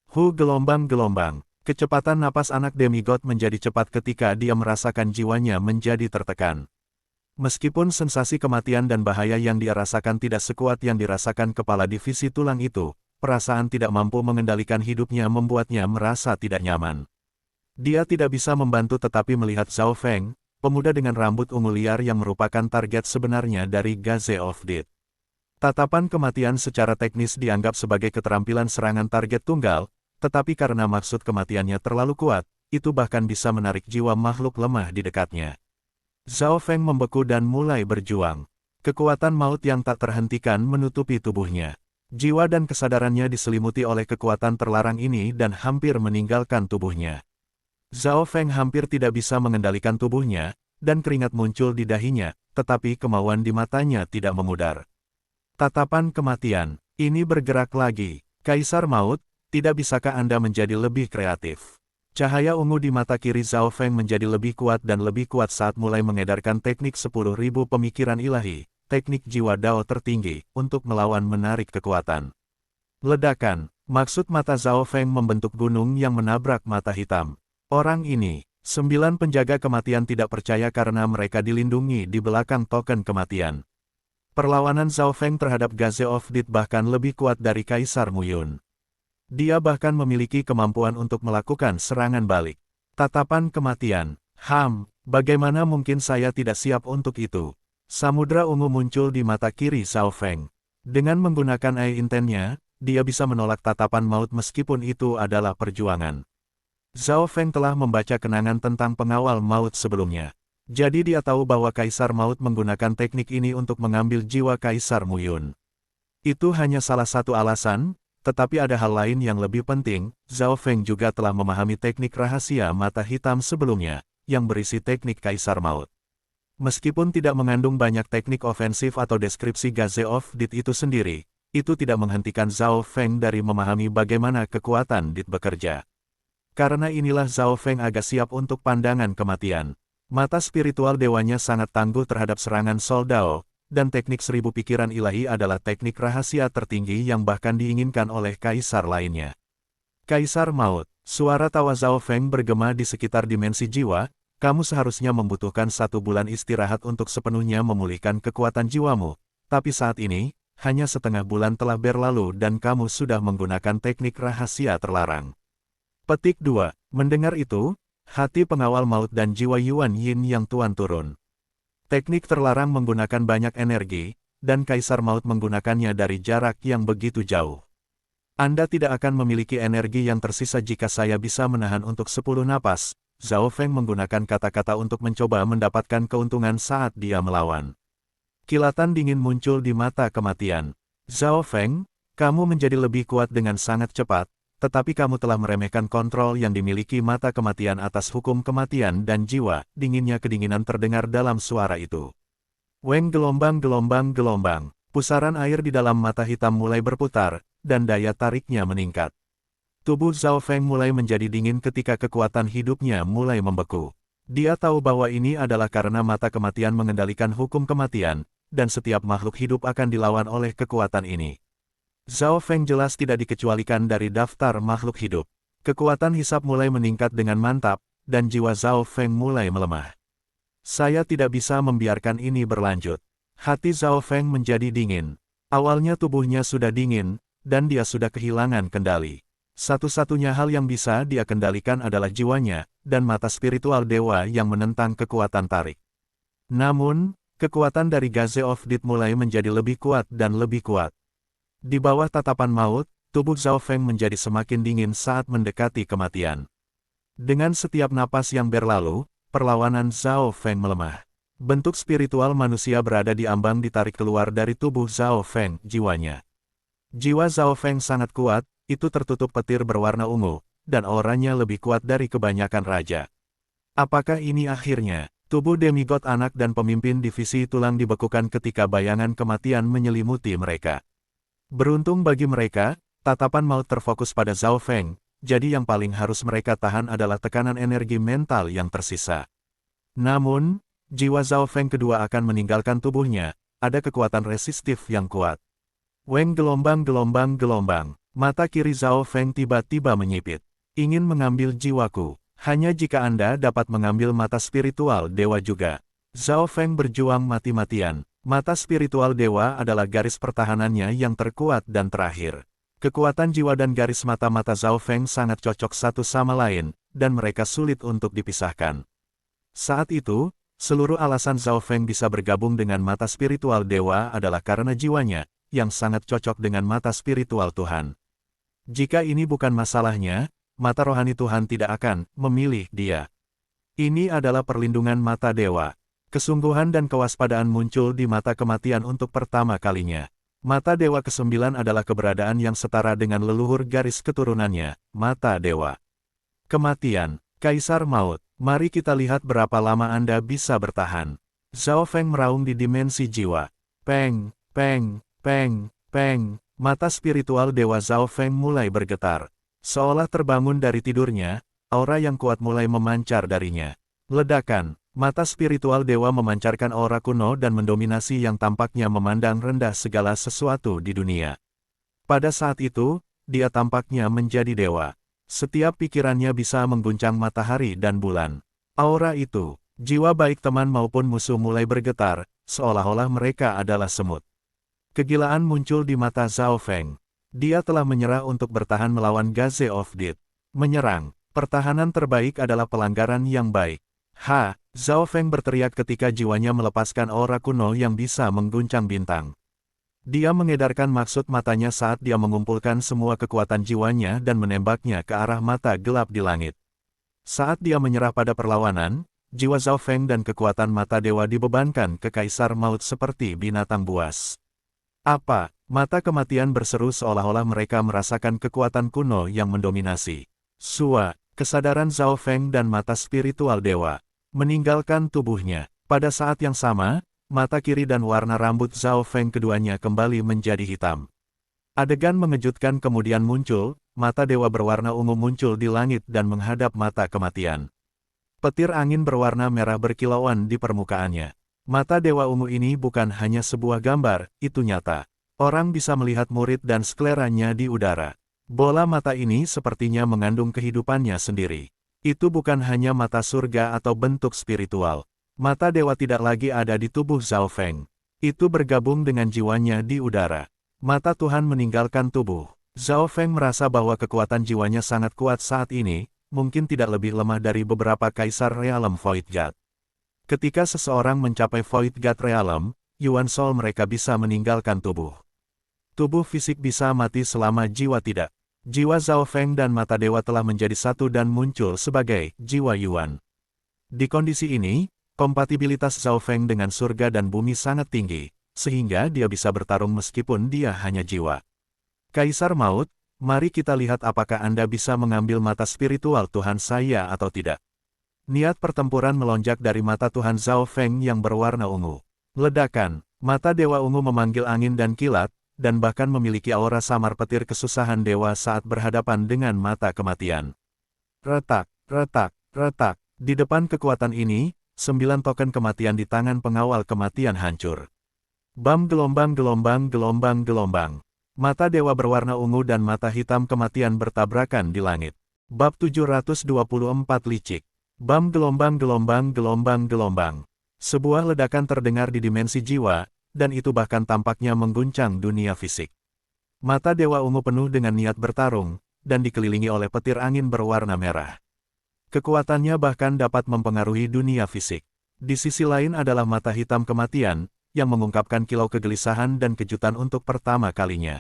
Speaker 1: Gelombang-gelombang. Kecepatan napas anak demigod menjadi cepat ketika dia merasakan jiwanya menjadi tertekan. Meskipun sensasi kematian dan bahaya yang dia rasakan tidak sekuat yang dirasakan kepala divisi tulang itu, perasaan tidak mampu mengendalikan hidupnya membuatnya merasa tidak nyaman. Dia tidak bisa membantu tetapi melihat Zhao Feng, pemuda dengan rambut ungu liar yang merupakan target sebenarnya dari Gaze of Death. Tatapan kematian secara teknis dianggap sebagai keterampilan serangan target tunggal, tetapi karena maksud kematiannya terlalu kuat, itu bahkan bisa menarik jiwa makhluk lemah di dekatnya. Zhao Feng membeku dan mulai berjuang. Kekuatan maut yang tak terhentikan menutupi tubuhnya. Jiwa dan kesadarannya diselimuti oleh kekuatan terlarang ini dan hampir meninggalkan tubuhnya. Zhao Feng hampir tidak bisa mengendalikan tubuhnya, dan keringat muncul di dahinya, tetapi kemauan di matanya tidak memudar. Tatapan kematian, ini bergerak lagi. Kaisar Maut, tidak bisakah Anda menjadi lebih kreatif? Cahaya ungu di mata kiri Zhao Feng menjadi lebih kuat dan lebih kuat saat mulai mengedarkan teknik 10.000 pemikiran ilahi, teknik jiwa Dao tertinggi, untuk melawan menarik kekuatan. Ledakan, maksud mata Zhao Feng membentuk gunung yang menabrak mata hitam. Orang ini, 9 penjaga kematian tidak percaya karena mereka dilindungi di belakang token kematian. Perlawanan Zhao Feng terhadap Gaze of Death bahkan lebih kuat dari Kaisar Mu Yun. Dia bahkan memiliki kemampuan untuk melakukan serangan balik. Tatapan kematian. Bagaimana mungkin saya tidak siap untuk itu? Samudra ungu muncul di mata kiri Zhao Feng. Dengan menggunakan air intennya, dia bisa menolak tatapan maut meskipun itu adalah perjuangan. Zhao Feng telah membaca kenangan tentang pengawal maut sebelumnya. Jadi dia tahu bahwa Kaisar Maut menggunakan teknik ini untuk mengambil jiwa Kaisar Mu Yun. Itu hanya salah satu alasan, tetapi ada hal lain yang lebih penting. Zhao Feng juga telah memahami teknik rahasia mata hitam sebelumnya, yang berisi teknik Kaisar Maut. Meskipun tidak mengandung banyak teknik ofensif atau deskripsi Gaze of Death itu sendiri, itu tidak menghentikan Zhao Feng dari memahami bagaimana kekuatan Death bekerja. Karena inilah Zhao Feng agak siap untuk pandangan kematian. Mata spiritual dewanya sangat tangguh terhadap serangan Sol Dao, dan teknik 1000 pikiran ilahi adalah teknik rahasia tertinggi yang bahkan diinginkan oleh kaisar lainnya. Kaisar Maut, suara tawa Zhao Feng bergema di sekitar dimensi jiwa, kamu seharusnya membutuhkan 1 bulan istirahat untuk sepenuhnya memulihkan kekuatan jiwamu, tapi saat ini, hanya setengah bulan telah berlalu dan kamu sudah menggunakan teknik rahasia terlarang. Petik 2. Mendengar itu, hati pengawal maut dan jiwa Yuan Yin yang Tuan turun. Teknik terlarang menggunakan banyak energi, dan Kaisar Maut menggunakannya dari jarak yang begitu jauh. Anda tidak akan memiliki energi yang tersisa jika saya bisa menahan untuk 10 napas. Zhao Feng menggunakan kata-kata untuk mencoba mendapatkan keuntungan saat dia melawan. Kilatan dingin muncul di mata kematian. Zhao Feng, kamu menjadi lebih kuat dengan sangat cepat, tetapi kamu telah meremehkan kontrol yang dimiliki mata kematian atas hukum kematian dan jiwa. Dinginnya kedinginan terdengar dalam suara itu. Weng gelombang. Pusaran air di dalam mata hitam mulai berputar, dan daya tariknya meningkat. Tubuh Zhao Feng mulai menjadi dingin ketika kekuatan hidupnya mulai membeku. Dia tahu bahwa ini adalah karena mata kematian mengendalikan hukum kematian, dan setiap makhluk hidup akan dilawan oleh kekuatan ini. Zhao Feng jelas tidak dikecualikan dari daftar makhluk hidup. Kekuatan hisap mulai meningkat dengan mantap, dan jiwa Zhao Feng mulai melemah. Saya tidak bisa membiarkan ini berlanjut. Hati Zhao Feng menjadi dingin. Awalnya tubuhnya sudah dingin, dan dia sudah kehilangan kendali. Satu-satunya hal yang bisa dia kendalikan adalah jiwanya, dan mata spiritual dewa yang menentang kekuatan tarik. Namun, kekuatan dari Gaze of Death mulai menjadi lebih kuat dan lebih kuat. Di bawah tatapan maut, tubuh Zhao Feng menjadi semakin dingin saat mendekati kematian. Dengan setiap napas yang berlalu, perlawanan Zhao Feng melemah. Bentuk spiritual manusia berada di ambang ditarik keluar dari tubuh Zhao Feng, jiwanya. Jiwa Zhao Feng sangat kuat, itu tertutup petir berwarna ungu, dan auranya lebih kuat dari kebanyakan raja. Apakah ini akhirnya? Tubuh demigod anak dan pemimpin divisi tulang dibekukan ketika bayangan kematian menyelimuti mereka. Beruntung bagi mereka, tatapan maut terfokus pada Zhao Feng, jadi yang paling harus mereka tahan adalah tekanan energi mental yang tersisa. Namun, jiwa Zhao Feng kedua akan meninggalkan tubuhnya, ada kekuatan resistif yang kuat. Weng gelombang. Mata kiri Zhao Feng tiba-tiba menyipit. Ingin mengambil jiwaku, hanya jika Anda dapat mengambil mata spiritual dewa juga. Zhao Feng berjuang mati-matian. Mata spiritual dewa adalah garis pertahanannya yang terkuat dan terakhir. Kekuatan jiwa dan garis mata-mata Zhao Feng sangat cocok satu sama lain, dan mereka sulit untuk dipisahkan. Saat itu, seluruh alasan Zhao Feng bisa bergabung dengan mata spiritual dewa adalah karena jiwanya, yang sangat cocok dengan mata spiritual Tuhan. Jika ini bukan masalahnya, mata rohani Tuhan tidak akan memilih dia. Ini adalah perlindungan mata dewa. Kesungguhan dan kewaspadaan muncul di mata kematian untuk pertama kalinya. Mata Dewa ke-9 adalah keberadaan yang setara dengan leluhur garis keturunannya, mata Dewa Kematian, Kaisar Maut. Mari kita lihat berapa lama Anda bisa bertahan. Zhao Feng meraung di dimensi jiwa. Peng, peng, peng, peng. Mata spiritual Dewa Zhao Feng mulai bergetar. Seolah terbangun dari tidurnya, aura yang kuat mulai memancar darinya. Ledakan, mata spiritual dewa memancarkan aura kuno dan mendominasi yang tampaknya memandang rendah segala sesuatu di dunia. Pada saat itu, dia tampaknya menjadi dewa. Setiap pikirannya bisa mengguncang matahari dan bulan. Aura itu, jiwa baik teman maupun musuh mulai bergetar, seolah-olah mereka adalah semut. Kegilaan muncul di mata Zhao Feng. Dia telah menyerah untuk bertahan melawan Gaze of Death. Menyerang, pertahanan terbaik adalah pelanggaran yang baik. Ha, Zhao Feng berteriak ketika jiwanya melepaskan aura kuno yang bisa mengguncang bintang. Dia mengedarkan maksud matanya saat dia mengumpulkan semua kekuatan jiwanya dan menembaknya ke arah mata gelap di langit. Saat dia menyerah pada perlawanan, jiwa Zhao Feng dan kekuatan mata dewa dibebankan ke Kaisar Maut seperti binatang buas. Apa? Mata kematian berseru seolah-olah mereka merasakan kekuatan kuno yang mendominasi. Sua, kesadaran Zhao Feng dan mata spiritual dewa meninggalkan tubuhnya. Pada saat yang sama, mata kiri dan warna rambut Zhao Feng keduanya kembali menjadi hitam. Adegan mengejutkan kemudian muncul, mata dewa berwarna ungu muncul di langit dan menghadap mata kematian. Petir angin berwarna merah berkilauan di permukaannya. Mata dewa ungu ini bukan hanya sebuah gambar, itu nyata. Orang bisa melihat murid dan skleranya di udara. Bola mata ini sepertinya mengandung kehidupannya sendiri. Itu bukan hanya mata surga atau bentuk spiritual. Mata dewa tidak lagi ada di tubuh Zhao Feng. Itu bergabung dengan jiwanya di udara. Mata Tuhan meninggalkan tubuh. Zhao Feng merasa bahwa kekuatan jiwanya sangat kuat saat ini, mungkin tidak lebih lemah dari beberapa kaisar realem Void God. Ketika seseorang mencapai Void God realem, Yuan Soul mereka bisa meninggalkan tubuh. Tubuh fisik bisa mati selama jiwa tidak. Jiwa Zhao Feng dan mata dewa telah menjadi satu dan muncul sebagai jiwa Yuan. Di kondisi ini, kompatibilitas Zhao Feng dengan surga dan bumi sangat tinggi, sehingga dia bisa bertarung meskipun dia hanya jiwa. Kaisar Maut, mari kita lihat apakah Anda bisa mengambil mata spiritual Tuhan saya atau tidak. Niat pertempuran melonjak dari mata Tuhan Zhao Feng yang berwarna ungu. Ledakan, mata dewa ungu memanggil angin dan kilat, dan bahkan memiliki aura samar petir kesusahan dewa saat berhadapan dengan mata kematian. Retak, retak, retak. Di depan kekuatan ini, 9 token kematian di tangan pengawal kematian hancur. Bam gelombang gelombang gelombang gelombang. Mata dewa berwarna ungu dan mata hitam kematian bertabrakan di langit. Bab 724 licik. Bam gelombang gelombang gelombang gelombang. Sebuah ledakan terdengar di dimensi jiwa, dan itu bahkan tampaknya mengguncang dunia fisik. Mata dewa ungu penuh dengan niat bertarung, dan dikelilingi oleh petir angin berwarna merah. Kekuatannya bahkan dapat mempengaruhi dunia fisik. Di sisi lain adalah mata hitam kematian, yang mengungkapkan kilau kegelisahan dan kejutan untuk pertama kalinya.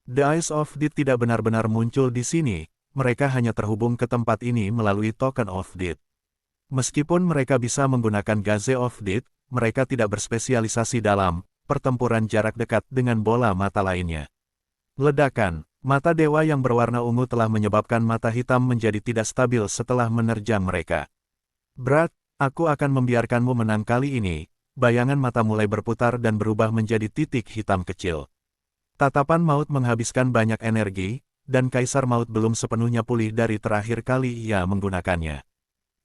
Speaker 1: The Eyes of Death tidak benar-benar muncul di sini, mereka hanya terhubung ke tempat ini melalui Token of Death. Meskipun mereka bisa menggunakan Gaze of Death, mereka tidak berspesialisasi dalam pertempuran jarak dekat dengan bola mata lainnya. Ledakan, mata dewa yang berwarna ungu telah menyebabkan mata hitam menjadi tidak stabil setelah menerjang mereka. Berat, aku akan membiarkanmu menang kali ini. Bayangan mata mulai berputar dan berubah menjadi titik hitam kecil. Tatapan maut menghabiskan banyak energi, dan Kaisar Maut belum sepenuhnya pulih dari terakhir kali ia menggunakannya.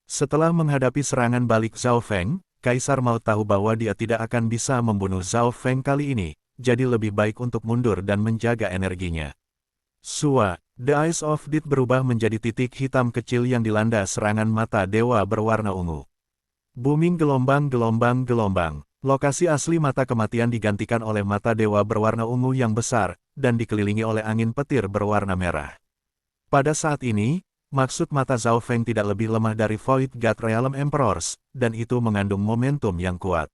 Speaker 1: Setelah menghadapi serangan balik Zhao Feng, Kaisar Maut tahu bahwa dia tidak akan bisa membunuh Zhao Feng kali ini, jadi lebih baik untuk mundur dan menjaga energinya. Sua, The Eyes of Death berubah menjadi titik hitam kecil yang dilanda serangan mata dewa berwarna ungu. Booming gelombang-gelombang-gelombang. Lokasi asli mata kematian digantikan oleh mata dewa berwarna ungu yang besar, dan dikelilingi oleh angin petir berwarna merah. Pada saat ini, maksud mata Zhao Feng tidak lebih lemah dari Void God Realm Emperors, dan itu mengandung momentum yang kuat.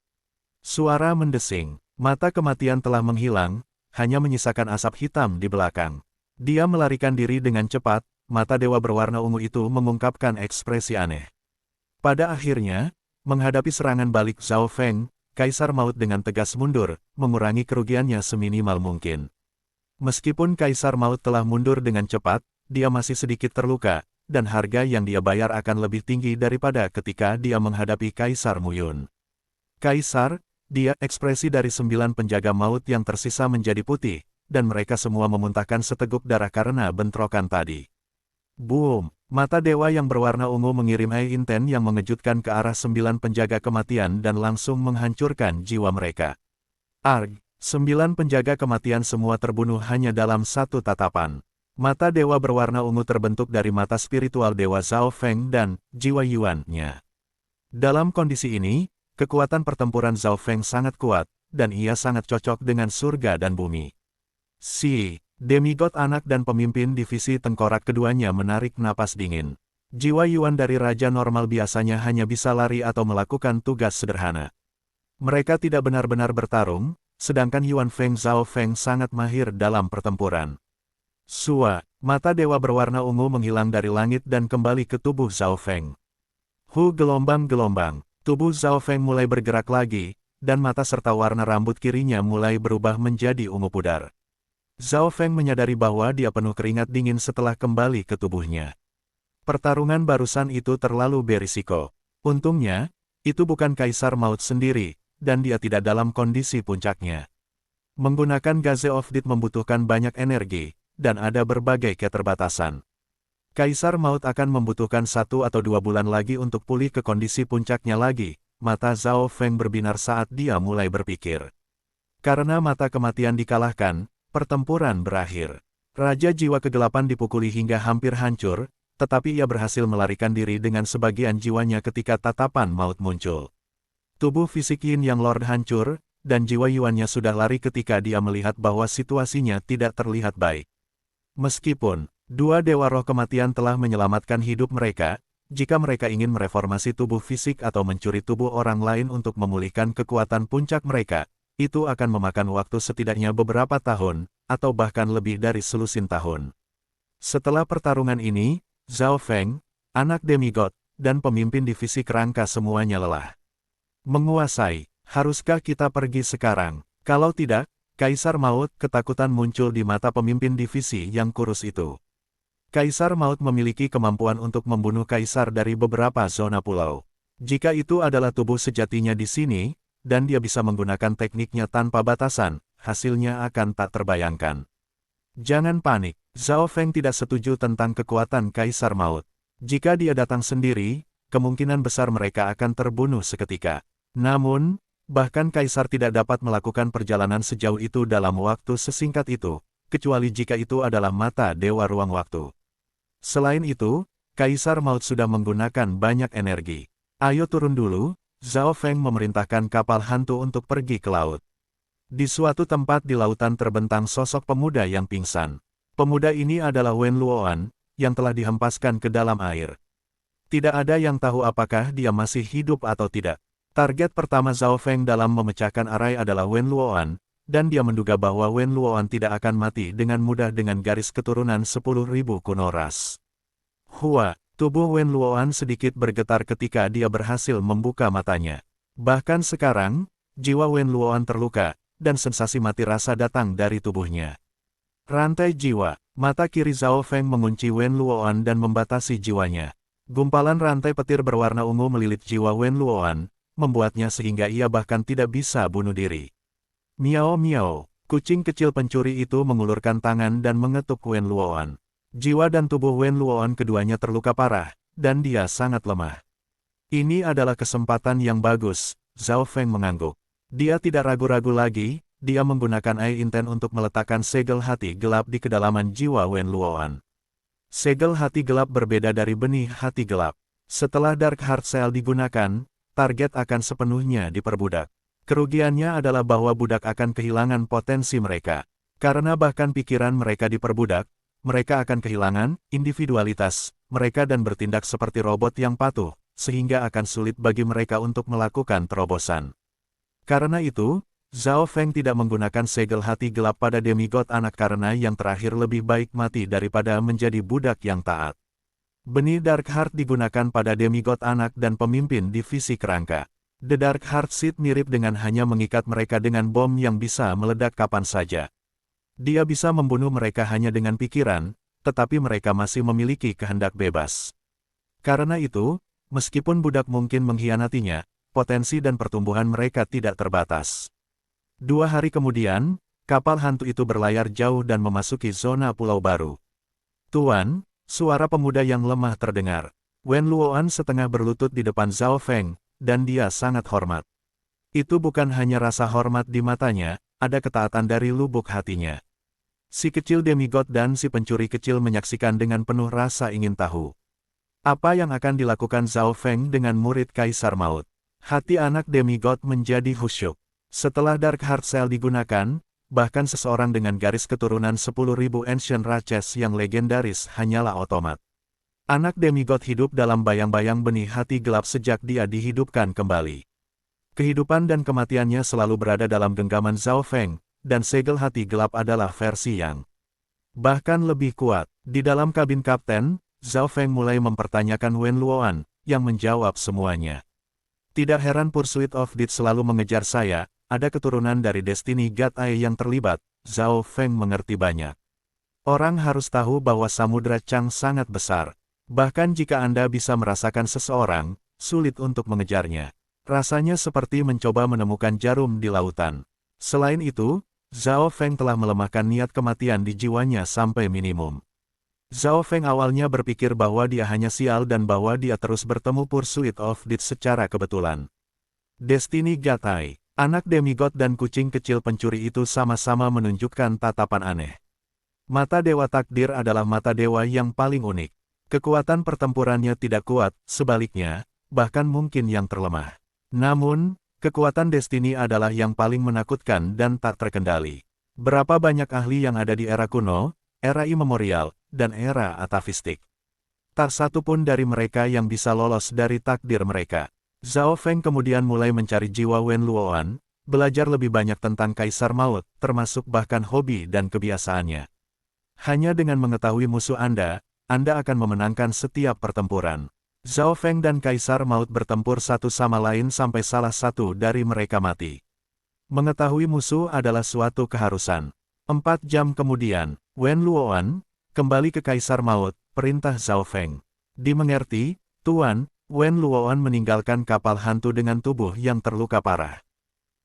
Speaker 1: Suara mendesing, mata kematian telah menghilang, hanya menyisakan asap hitam di belakang. Dia melarikan diri dengan cepat, mata dewa berwarna ungu itu mengungkapkan ekspresi aneh. Pada akhirnya, Menghadapi serangan balik Zhao Feng, Kaisar Maut dengan tegas mundur, mengurangi kerugiannya seminimal mungkin. Meskipun Kaisar Maut telah mundur dengan cepat, dia masih sedikit terluka, dan harga yang dia bayar akan lebih tinggi daripada ketika dia menghadapi Kaisar Muyun. Kaisar, dia ekspresi dari 9 penjaga maut yang tersisa menjadi putih, dan mereka semua memuntahkan seteguk darah karena bentrokan tadi. Boom! Mata dewa yang berwarna ungu mengirim air inten yang mengejutkan ke arah 9 penjaga kematian dan langsung menghancurkan jiwa mereka. Arg! 9 penjaga kematian semua terbunuh hanya dalam satu tatapan. Mata dewa berwarna ungu terbentuk dari mata spiritual dewa Zhao Feng dan jiwa Yuan-nya. Dalam kondisi ini, kekuatan pertempuran Zhao Feng sangat kuat, dan ia sangat cocok dengan surga dan bumi. Si demigod anak dan pemimpin divisi tengkorak keduanya menarik napas dingin. Jiwa Yuan dari Raja Normal biasanya hanya bisa lari atau melakukan tugas sederhana. Mereka tidak benar-benar bertarung, sedangkan Yuan Feng Zhao Feng sangat mahir dalam pertempuran. Sua, mata dewa berwarna ungu menghilang dari langit dan kembali ke tubuh Zhao Feng. Gelombang-gelombang, tubuh Zhao Feng mulai bergerak lagi, dan mata serta warna rambut kirinya mulai berubah menjadi ungu pudar. Zhao Feng menyadari bahwa dia penuh keringat dingin setelah kembali ke tubuhnya. Pertarungan barusan itu terlalu berisiko. Untungnya, itu bukan Kaisar Maut sendiri, dan dia tidak dalam kondisi puncaknya. Menggunakan Gaze of Death membutuhkan banyak energi, dan ada berbagai keterbatasan. Kaisar Maut akan membutuhkan 1 atau 2 bulan lagi untuk pulih ke kondisi puncaknya lagi. Mata Zhao Feng berbinar saat dia mulai berpikir. Karena mata kematian dikalahkan, pertempuran berakhir. Raja Jiwa Kegelapan dipukuli hingga hampir hancur, tetapi ia berhasil melarikan diri dengan sebagian jiwanya ketika tatapan maut muncul. Tubuh fisik Yin Yang Lord hancur, dan jiwa Yuannya sudah lari ketika dia melihat bahwa situasinya tidak terlihat baik. Meskipun dua dewa roh kematian telah menyelamatkan hidup mereka, jika mereka ingin mereformasi tubuh fisik atau mencuri tubuh orang lain untuk memulihkan kekuatan puncak mereka, itu akan memakan waktu setidaknya beberapa tahun, atau bahkan lebih dari selusin tahun. Setelah pertarungan ini, Zhao Feng, anak demigod, dan pemimpin divisi kerangka semuanya lelah. Menguasai, haruskah kita pergi sekarang? Kalau tidak, Kaisar Maut, ketakutan muncul di mata pemimpin divisi yang kurus itu. Kaisar Maut memiliki kemampuan untuk membunuh kaisar dari beberapa zona pulau. Jika itu adalah tubuh sejatinya di sini, dan dia bisa menggunakan tekniknya tanpa batasan, hasilnya akan tak terbayangkan. Jangan panik, Zhao Feng tidak setuju tentang kekuatan Kaisar Maut. Jika dia datang sendiri, kemungkinan besar mereka akan terbunuh seketika. Namun, bahkan Kaisar tidak dapat melakukan perjalanan sejauh itu dalam waktu sesingkat itu, kecuali jika itu adalah mata Dewa Ruang Waktu. Selain itu, Kaisar Maut sudah menggunakan banyak energi. Ayo turun dulu. Zhao Feng memerintahkan kapal hantu untuk pergi ke laut. Di suatu tempat di lautan terbentang sosok pemuda yang pingsan. Pemuda ini adalah Wen Luoan, yang telah dihempaskan ke dalam air. Tidak ada yang tahu apakah dia masih hidup atau tidak. Target pertama Zhao Feng dalam memecahkan arai adalah Wen Luoan, dan dia menduga bahwa Wen Luoan tidak akan mati dengan mudah dengan garis keturunan 10.000 kuno ras. Hua! Tubuh Wen Luoan sedikit bergetar ketika dia berhasil membuka matanya. Bahkan sekarang, jiwa Wen Luoan terluka, dan sensasi mati rasa datang dari tubuhnya. Rantai jiwa, mata kiri Zhao Feng mengunci Wen Luoan dan membatasi jiwanya. Gumpalan rantai petir berwarna ungu melilit jiwa Wen Luoan, membuatnya sehingga ia bahkan tidak bisa bunuh diri. Miao miao, kucing kecil pencuri itu mengulurkan tangan dan mengetuk Wen Luoan. Jiwa dan tubuh Wen Luoan keduanya terluka parah, dan dia sangat lemah. Ini adalah kesempatan yang bagus, Zhao Feng mengangguk. Dia tidak ragu-ragu lagi, dia menggunakan air inten untuk meletakkan segel hati gelap di kedalaman jiwa Wen Luoan. Segel hati gelap berbeda dari benih hati gelap. Setelah Dark Heart Cell digunakan, target akan sepenuhnya diperbudak. Kerugiannya adalah bahwa budak akan kehilangan potensi mereka. Karena bahkan pikiran mereka diperbudak, mereka akan kehilangan individualitas mereka dan bertindak seperti robot yang patuh, sehingga akan sulit bagi mereka untuk melakukan terobosan. Karena itu, Zhao Feng tidak menggunakan segel hati gelap pada demigod anak karena yang terakhir lebih baik mati daripada menjadi budak yang taat. Benih Dark Heart digunakan pada demigod anak dan pemimpin divisi kerangka. The Dark Heart Seed mirip dengan hanya mengikat mereka dengan bom yang bisa meledak kapan saja. Dia bisa membunuh mereka hanya dengan pikiran, tetapi mereka masih memiliki kehendak bebas. Karena itu, meskipun budak mungkin mengkhianatinya, potensi dan pertumbuhan mereka tidak terbatas. 2 hari kemudian, kapal hantu itu berlayar jauh dan memasuki zona pulau baru. Tuan, suara pemuda yang lemah terdengar. Wen Luoan setengah berlutut di depan Zhao Feng, dan dia sangat hormat. Itu bukan hanya rasa hormat di matanya, ada ketaatan dari lubuk hatinya. Si kecil demigod dan si pencuri kecil menyaksikan dengan penuh rasa ingin tahu. Apa yang akan dilakukan Zhao Feng dengan murid Kaisar Maut? Hati anak demigod menjadi khusyuk. Setelah Dark Heart Cell digunakan, bahkan seseorang dengan garis keturunan 10.000 Ancient Races yang legendaris hanyalah otomat. Anak demigod hidup dalam bayang-bayang benih hati gelap sejak dia dihidupkan kembali. Kehidupan dan kematiannya selalu berada dalam genggaman Zhao Feng, dan segel hati gelap adalah versi yang bahkan lebih kuat. Di dalam kabin kapten, Zhao Feng mulai mempertanyakan Wen Luoan, yang menjawab semuanya. Tidak heran Pursuit of Death selalu mengejar saya, ada keturunan dari Destiny God Eye yang terlibat, Zhao Feng mengerti banyak. Orang harus tahu bahwa Samudra Chang sangat besar. Bahkan jika Anda bisa merasakan seseorang, sulit untuk mengejarnya. Rasanya seperti mencoba menemukan jarum di lautan. Selain itu, Zhao Feng telah melemahkan niat kematian di jiwanya sampai minimum. Zhao Feng awalnya berpikir bahwa dia hanya sial dan bahwa dia terus bertemu Pursuit of Death secara kebetulan. Destiny God Eye, anak demigod dan kucing kecil pencuri itu sama-sama menunjukkan tatapan aneh. Mata Dewa Takdir adalah mata dewa yang paling unik. Kekuatan pertempurannya tidak kuat, sebaliknya, bahkan mungkin yang terlemah. Namun, kekuatan Destiny adalah yang paling menakutkan dan tak terkendali. Berapa banyak ahli yang ada di era kuno, era imemorial, dan era atavistik. Tak satu pun dari mereka yang bisa lolos dari takdir mereka. Zhao Feng kemudian mulai mencari jiwa Wen Luoan, belajar lebih banyak tentang Kaisar Maut, termasuk bahkan hobi dan kebiasaannya. Hanya dengan mengetahui musuh Anda akan memenangkan setiap pertempuran. Zhao Feng dan Kaisar Maut bertempur satu sama lain sampai salah satu dari mereka mati. Mengetahui musuh adalah suatu keharusan. 4 jam kemudian, Wen Luoan kembali ke Kaisar Maut, perintah Zhao Feng. Dimengerti, Tuan. Wen Luoan meninggalkan kapal hantu dengan tubuh yang terluka parah.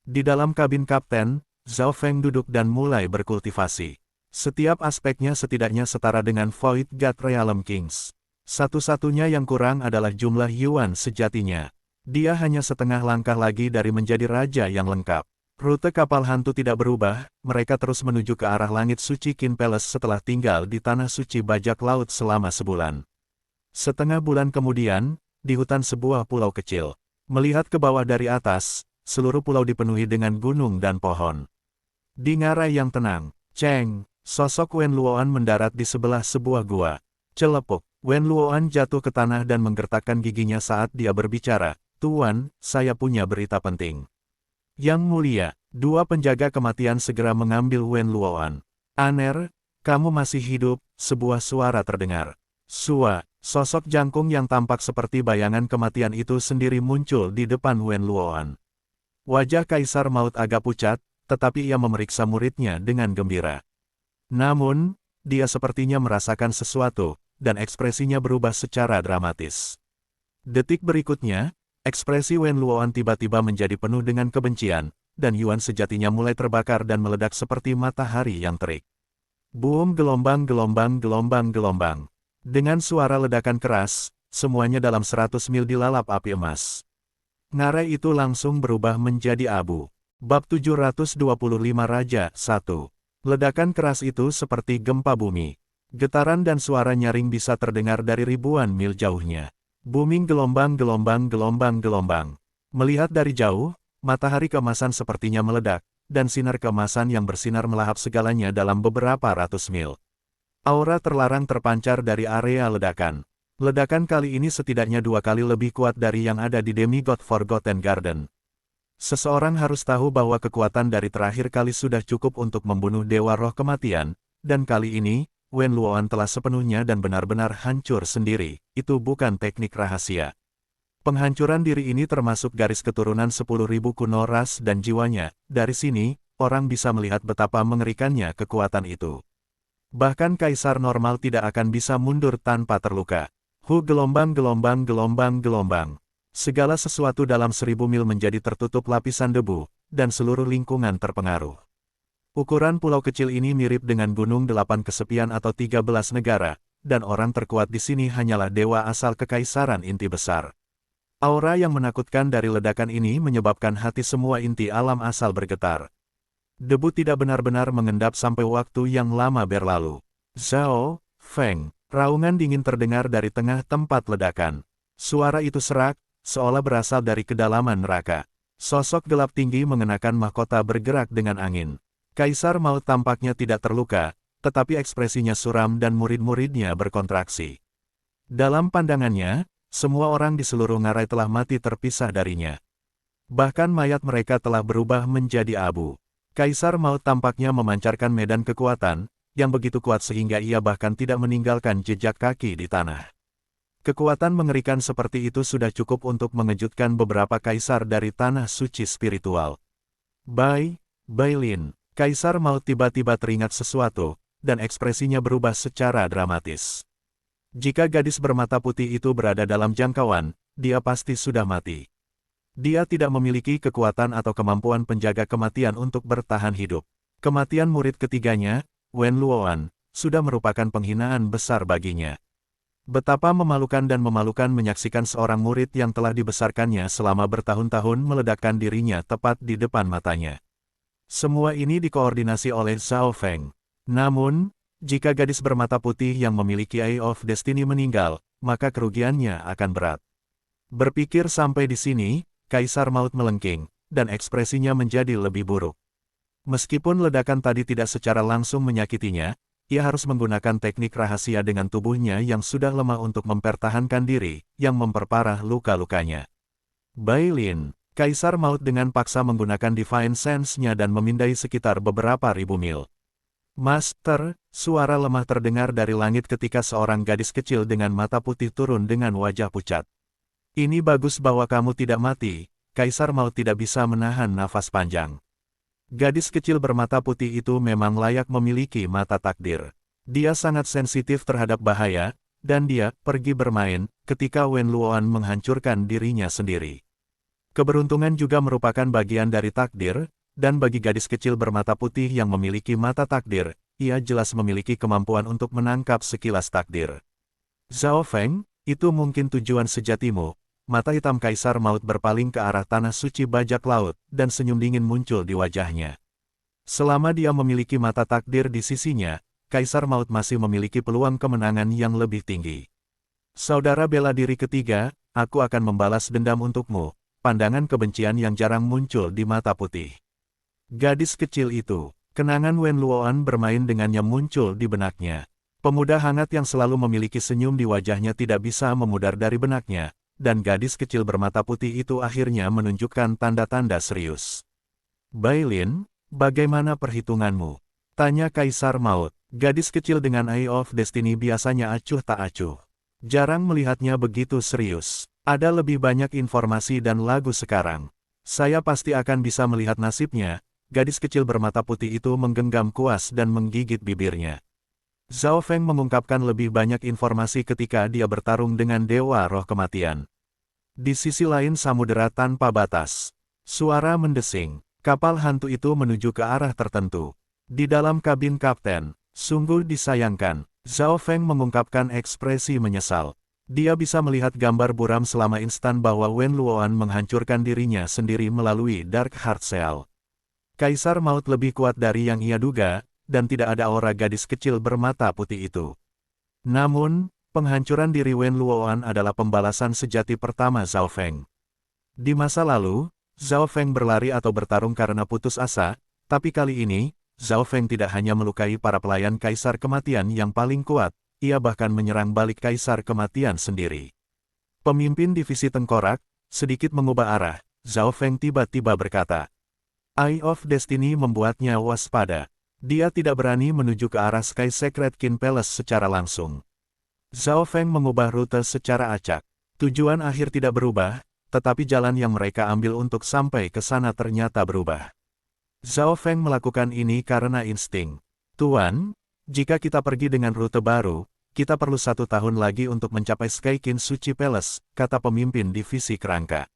Speaker 1: Di dalam kabin kapten, Zhao Feng duduk dan mulai berkultivasi. Setiap aspeknya setidaknya setara dengan Void God Realm Kings. Satu-satunya yang kurang adalah jumlah Yuan sejatinya. Dia hanya setengah langkah lagi dari menjadi raja yang lengkap. Rute kapal hantu tidak berubah, mereka terus menuju ke arah langit suci Qin Palace setelah tinggal di tanah suci bajak laut selama sebulan. Setengah bulan kemudian, di hutan sebuah pulau kecil. Melihat ke bawah dari atas, seluruh pulau dipenuhi dengan gunung dan pohon. Di ngarai yang tenang, Cheng, sosok Wen Luoan mendarat di sebelah sebuah gua. Celepuk, Wen Luoan jatuh ke tanah dan menggertakkan giginya saat dia berbicara. Tuan, saya punya berita penting. Yang mulia, 2 penjaga kematian segera mengambil Wen Luoan. Aner, kamu masih hidup, sebuah suara terdengar. Sua, sosok jangkung yang tampak seperti bayangan kematian itu sendiri muncul di depan Wen Luoan. Wajah Kaisar Maut agak pucat, tetapi ia memeriksa muridnya dengan gembira. Namun, dia sepertinya merasakan sesuatu, dan ekspresinya berubah secara dramatis. Detik berikutnya, ekspresi Wen Luoan tiba-tiba menjadi penuh dengan kebencian, dan Yuan sejatinya mulai terbakar dan meledak seperti matahari yang terik. Boom gelombang. Dengan suara ledakan keras, semuanya dalam 100 mil dilalap api emas. Ngarai itu langsung berubah menjadi abu. Bab 725 Raja 1. Ledakan keras itu seperti gempa bumi. Getaran dan suara nyaring bisa terdengar dari ribuan mil jauhnya. Booming gelombang. Melihat dari jauh, matahari keemasan sepertinya meledak, dan sinar keemasan yang bersinar melahap segalanya dalam beberapa ratus mil. Aura terlarang terpancar dari area ledakan. Ledakan kali ini setidaknya 2 kali lebih kuat dari yang ada di Demigod Forgotten Garden. Seseorang harus tahu bahwa kekuatan dari terakhir kali sudah cukup untuk membunuh Dewa Roh Kematian, dan kali ini, Wen Luoan telah sepenuhnya dan benar-benar hancur sendiri, itu bukan teknik rahasia. Penghancuran diri ini termasuk garis keturunan 10.000 kuno ras dan jiwanya. Dari sini, orang bisa melihat betapa mengerikannya kekuatan itu. Bahkan kaisar normal tidak akan bisa mundur tanpa terluka. Gelombang. Segala sesuatu dalam 1000 mil menjadi tertutup lapisan debu, dan seluruh lingkungan terpengaruh. Ukuran pulau kecil ini mirip dengan gunung 8 kesepian atau 13 negara, dan orang terkuat di sini hanyalah dewa asal kekaisaran inti besar. Aura yang menakutkan dari ledakan ini menyebabkan hati semua inti alam asal bergetar. Debu tidak benar-benar mengendap sampai waktu yang lama berlalu. Zhao Feng, raungan dingin terdengar dari tengah tempat ledakan. Suara itu serak, seolah berasal dari kedalaman neraka. Sosok gelap tinggi mengenakan mahkota bergerak dengan angin. Kaisar Maut tampaknya tidak terluka, tetapi ekspresinya suram dan murid-muridnya berkontraksi. Dalam pandangannya, semua orang di seluruh ngarai telah mati terpisah darinya. Bahkan mayat mereka telah berubah menjadi abu. Kaisar Maut tampaknya memancarkan medan kekuatan, yang begitu kuat sehingga ia bahkan tidak meninggalkan jejak kaki di tanah. Kekuatan mengerikan seperti itu sudah cukup untuk mengejutkan beberapa kaisar dari tanah suci spiritual. Bailin. Kaisar Maut tiba-tiba teringat sesuatu, dan ekspresinya berubah secara dramatis. Jika gadis bermata putih itu berada dalam jangkauan, dia pasti sudah mati. Dia tidak memiliki kekuatan atau kemampuan penjaga kematian untuk bertahan hidup. Kematian murid ketiganya, Wen Luoan, sudah merupakan penghinaan besar baginya. Betapa memalukan dan memalukan menyaksikan seorang murid yang telah dibesarkannya selama bertahun-tahun meledakkan dirinya tepat di depan matanya. Semua ini dikoordinasi oleh Zhao Feng. Namun, jika gadis bermata putih yang memiliki Eye of Destiny meninggal, maka kerugiannya akan berat. Berpikir sampai di sini, Kaisar Maut melengking, dan ekspresinya menjadi lebih buruk. Meskipun ledakan tadi tidak secara langsung menyakitinya, ia harus menggunakan teknik rahasia dengan tubuhnya yang sudah lemah untuk mempertahankan diri, yang memperparah luka-lukanya. Bailin. Kaisar Maut dengan paksa menggunakan Divine Sense-nya dan memindai sekitar beberapa ribu mil. Master, suara lemah terdengar dari langit ketika seorang gadis kecil dengan mata putih turun dengan wajah pucat. Ini bagus bahwa kamu tidak mati, Kaisar Maut tidak bisa menahan nafas panjang. Gadis kecil bermata putih itu memang layak memiliki mata takdir. Dia sangat sensitif terhadap bahaya, dan dia pergi bermain ketika Wen Luoan menghancurkan dirinya sendiri. Keberuntungan juga merupakan bagian dari takdir, dan bagi gadis kecil bermata putih yang memiliki mata takdir, ia jelas memiliki kemampuan untuk menangkap sekilas takdir. Zhao Feng, itu mungkin tujuan sejatimu. Mata hitam Kaisar Maut berpaling ke arah tanah suci bajak laut, dan senyum dingin muncul di wajahnya. Selama dia memiliki mata takdir di sisinya, Kaisar Maut masih memiliki peluang kemenangan yang lebih tinggi. Saudara bela diri ketiga, aku akan membalas dendam untukmu. Pandangan kebencian yang jarang muncul di mata putih. Gadis kecil itu, kenangan Wen Luoan bermain dengannya muncul di benaknya. Pemuda hangat yang selalu memiliki senyum di wajahnya tidak bisa memudar dari benaknya, dan gadis kecil bermata putih itu akhirnya menunjukkan tanda-tanda serius. Bailin, bagaimana perhitunganmu? Tanya Kaisar Maut. Gadis kecil dengan Eye of Destiny biasanya acuh tak acuh. Jarang melihatnya begitu serius. Ada lebih banyak informasi dan lagu sekarang. Saya pasti akan bisa melihat nasibnya. Gadis kecil bermata putih itu menggenggam kuas dan menggigit bibirnya. Zhao Feng mengungkapkan lebih banyak informasi ketika dia bertarung dengan Dewa Roh Kematian. Di sisi lain samudera tanpa batas. Suara mendesing. Kapal hantu itu menuju ke arah tertentu. Di dalam kabin kapten, sungguh disayangkan. Zhao Feng mengungkapkan ekspresi menyesal. Dia bisa melihat gambar buram selama instan bahwa Wen Luoan menghancurkan dirinya sendiri melalui Dark Heart Seal. Kaisar Maut lebih kuat dari yang ia duga, dan tidak ada aura gadis kecil bermata putih itu. Namun, penghancuran diri Wen Luoan adalah pembalasan sejati pertama Zhao Feng. Di masa lalu, Zhao Feng berlari atau bertarung karena putus asa, tapi kali ini, Zhao Feng tidak hanya melukai para pelayan Kaisar Kematian yang paling kuat, ia bahkan menyerang balik Kaisar Kematian sendiri. Pemimpin divisi tengkorak, sedikit mengubah arah, Zhao Feng tiba-tiba berkata. Eye of Destiny membuatnya waspada. Dia tidak berani menuju ke arah Sky Secret King Palace secara langsung. Zhao Feng mengubah rute secara acak. Tujuan akhir tidak berubah, tetapi jalan yang mereka ambil untuk sampai ke sana ternyata berubah. Zhao Feng melakukan ini karena insting. Tuan, jika kita pergi dengan rute baru, kita perlu 1 tahun lagi untuk mencapai Sky King Suci Palace, kata pemimpin divisi kerangka.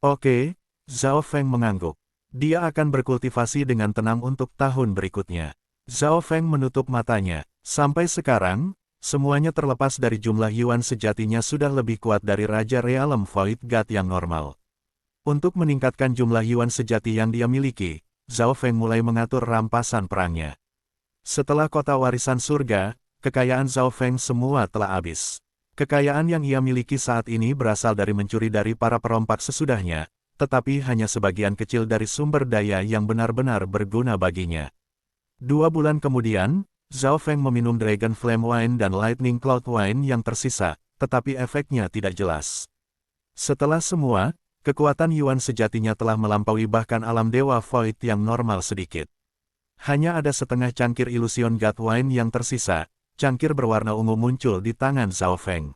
Speaker 1: Oke, Zhao Feng mengangguk. Dia akan berkultivasi dengan tenang untuk tahun berikutnya. Zhao Feng menutup matanya. Sampai sekarang, semuanya terlepas dari jumlah yuan sejatinya sudah lebih kuat dari Raja Realm Void God yang normal. Untuk meningkatkan jumlah yuan sejati yang dia miliki, Zhao Feng mulai mengatur rampasan perangnya. Setelah kota warisan surga, kekayaan Zhao Feng semua telah habis. Kekayaan yang ia miliki saat ini berasal dari mencuri dari para perompak sesudahnya, tetapi hanya sebagian kecil dari sumber daya yang benar-benar berguna baginya. 2 bulan kemudian, Zhao Feng meminum Dragon Flame Wine dan Lightning Cloud Wine yang tersisa, tetapi efeknya tidak jelas. Setelah semua, kekuatan Yuan sejatinya telah melampaui bahkan alam Dewa Void yang normal sedikit. Hanya ada setengah cangkir Illusion God Wine yang tersisa, cangkir berwarna ungu muncul di tangan Zhao Feng.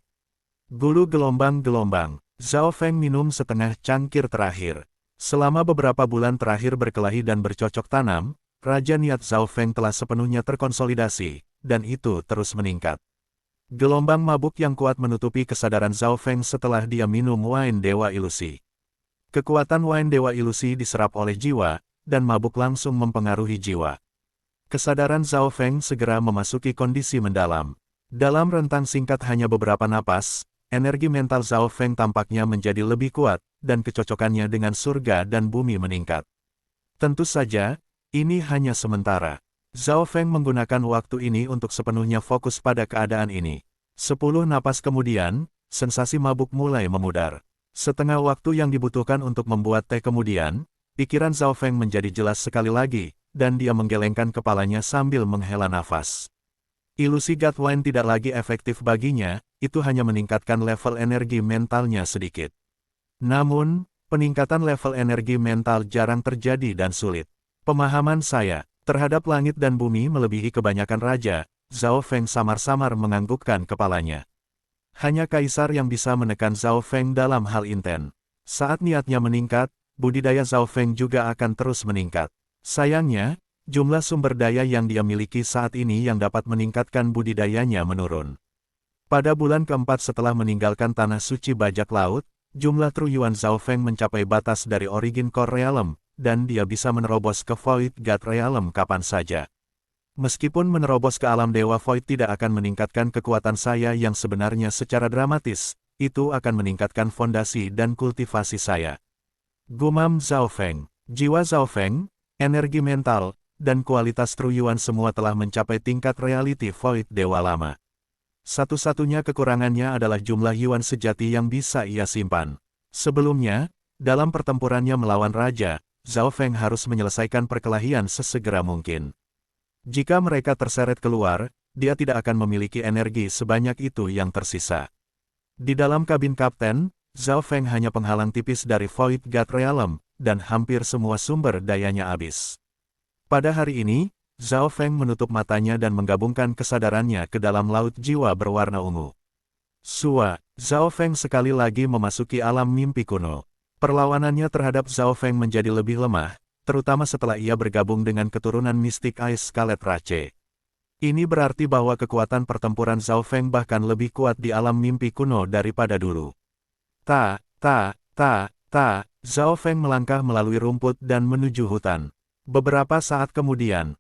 Speaker 1: Bulu gelombang-gelombang. Zhao Feng minum setengah cangkir terakhir. Selama beberapa bulan terakhir berkelahi dan bercocok tanam, Raja Niat Zhao Feng telah sepenuhnya terkonsolidasi, dan itu terus meningkat. Gelombang mabuk yang kuat menutupi kesadaran Zhao Feng setelah dia minum wine Dewa Ilusi. Kekuatan wine Dewa Ilusi diserap oleh jiwa, dan mabuk langsung mempengaruhi jiwa. Kesadaran Zhao Feng segera memasuki kondisi mendalam. Dalam rentang singkat hanya beberapa napas, energi mental Zhao Feng tampaknya menjadi lebih kuat, dan kecocokannya dengan surga dan bumi meningkat. Tentu saja, ini hanya sementara. Zhao Feng menggunakan waktu ini untuk sepenuhnya fokus pada keadaan ini. 10 napas kemudian, sensasi mabuk mulai memudar. Setengah waktu yang dibutuhkan untuk membuat teh kemudian, pikiran Zhao Feng menjadi jelas sekali lagi, dan dia menggelengkan kepalanya sambil menghela nafas. Ilusi God Wine tidak lagi efektif baginya, itu hanya meningkatkan level energi mentalnya sedikit. Namun, peningkatan level energi mental jarang terjadi dan sulit. Pemahaman saya terhadap langit dan bumi melebihi kebanyakan raja. Zhao Feng samar-samar menganggukkan kepalanya. Hanya kaisar yang bisa menekan Zhao Feng dalam hal inten. Saat niatnya meningkat, budidaya Zhao Feng juga akan terus meningkat. Sayangnya, jumlah sumber daya yang dia miliki saat ini yang dapat meningkatkan budidayanya menurun. Pada bulan keempat setelah meninggalkan tanah suci bajak laut, jumlah True Yuan Zhao Feng mencapai batas dari Origin Core Realm, dan dia bisa menerobos ke Void God Realm kapan saja. Meskipun menerobos ke alam Dewa Void tidak akan meningkatkan kekuatan saya yang sebenarnya secara dramatis, itu akan meningkatkan fondasi dan kultivasi saya. Gumam Zhao Feng, jiwa Zhao Feng, energi mental, dan kualitas True Yuan semua telah mencapai tingkat reality Void Dewa Lama. Satu-satunya kekurangannya adalah jumlah Yuan sejati yang bisa ia simpan. Sebelumnya, dalam pertempurannya melawan Raja, Zhao Feng harus menyelesaikan perkelahian sesegera mungkin. Jika mereka terseret keluar, dia tidak akan memiliki energi sebanyak itu yang tersisa. Di dalam kabin kapten, Zhao Feng hanya penghalang tipis dari Void God Realm, dan hampir semua sumber dayanya habis. Pada hari ini, Zhao Feng menutup matanya dan menggabungkan kesadarannya ke dalam laut jiwa berwarna ungu. Zhao Feng sekali lagi memasuki alam mimpi kuno. Perlawanannya terhadap Zhao Feng menjadi lebih lemah, terutama setelah ia bergabung dengan keturunan mistik Ice Scarlet Rache. Ini berarti bahwa kekuatan pertempuran Zhao Feng bahkan lebih kuat di alam mimpi kuno daripada dulu. Zhao Feng melangkah melalui rumput dan menuju hutan. Beberapa saat kemudian,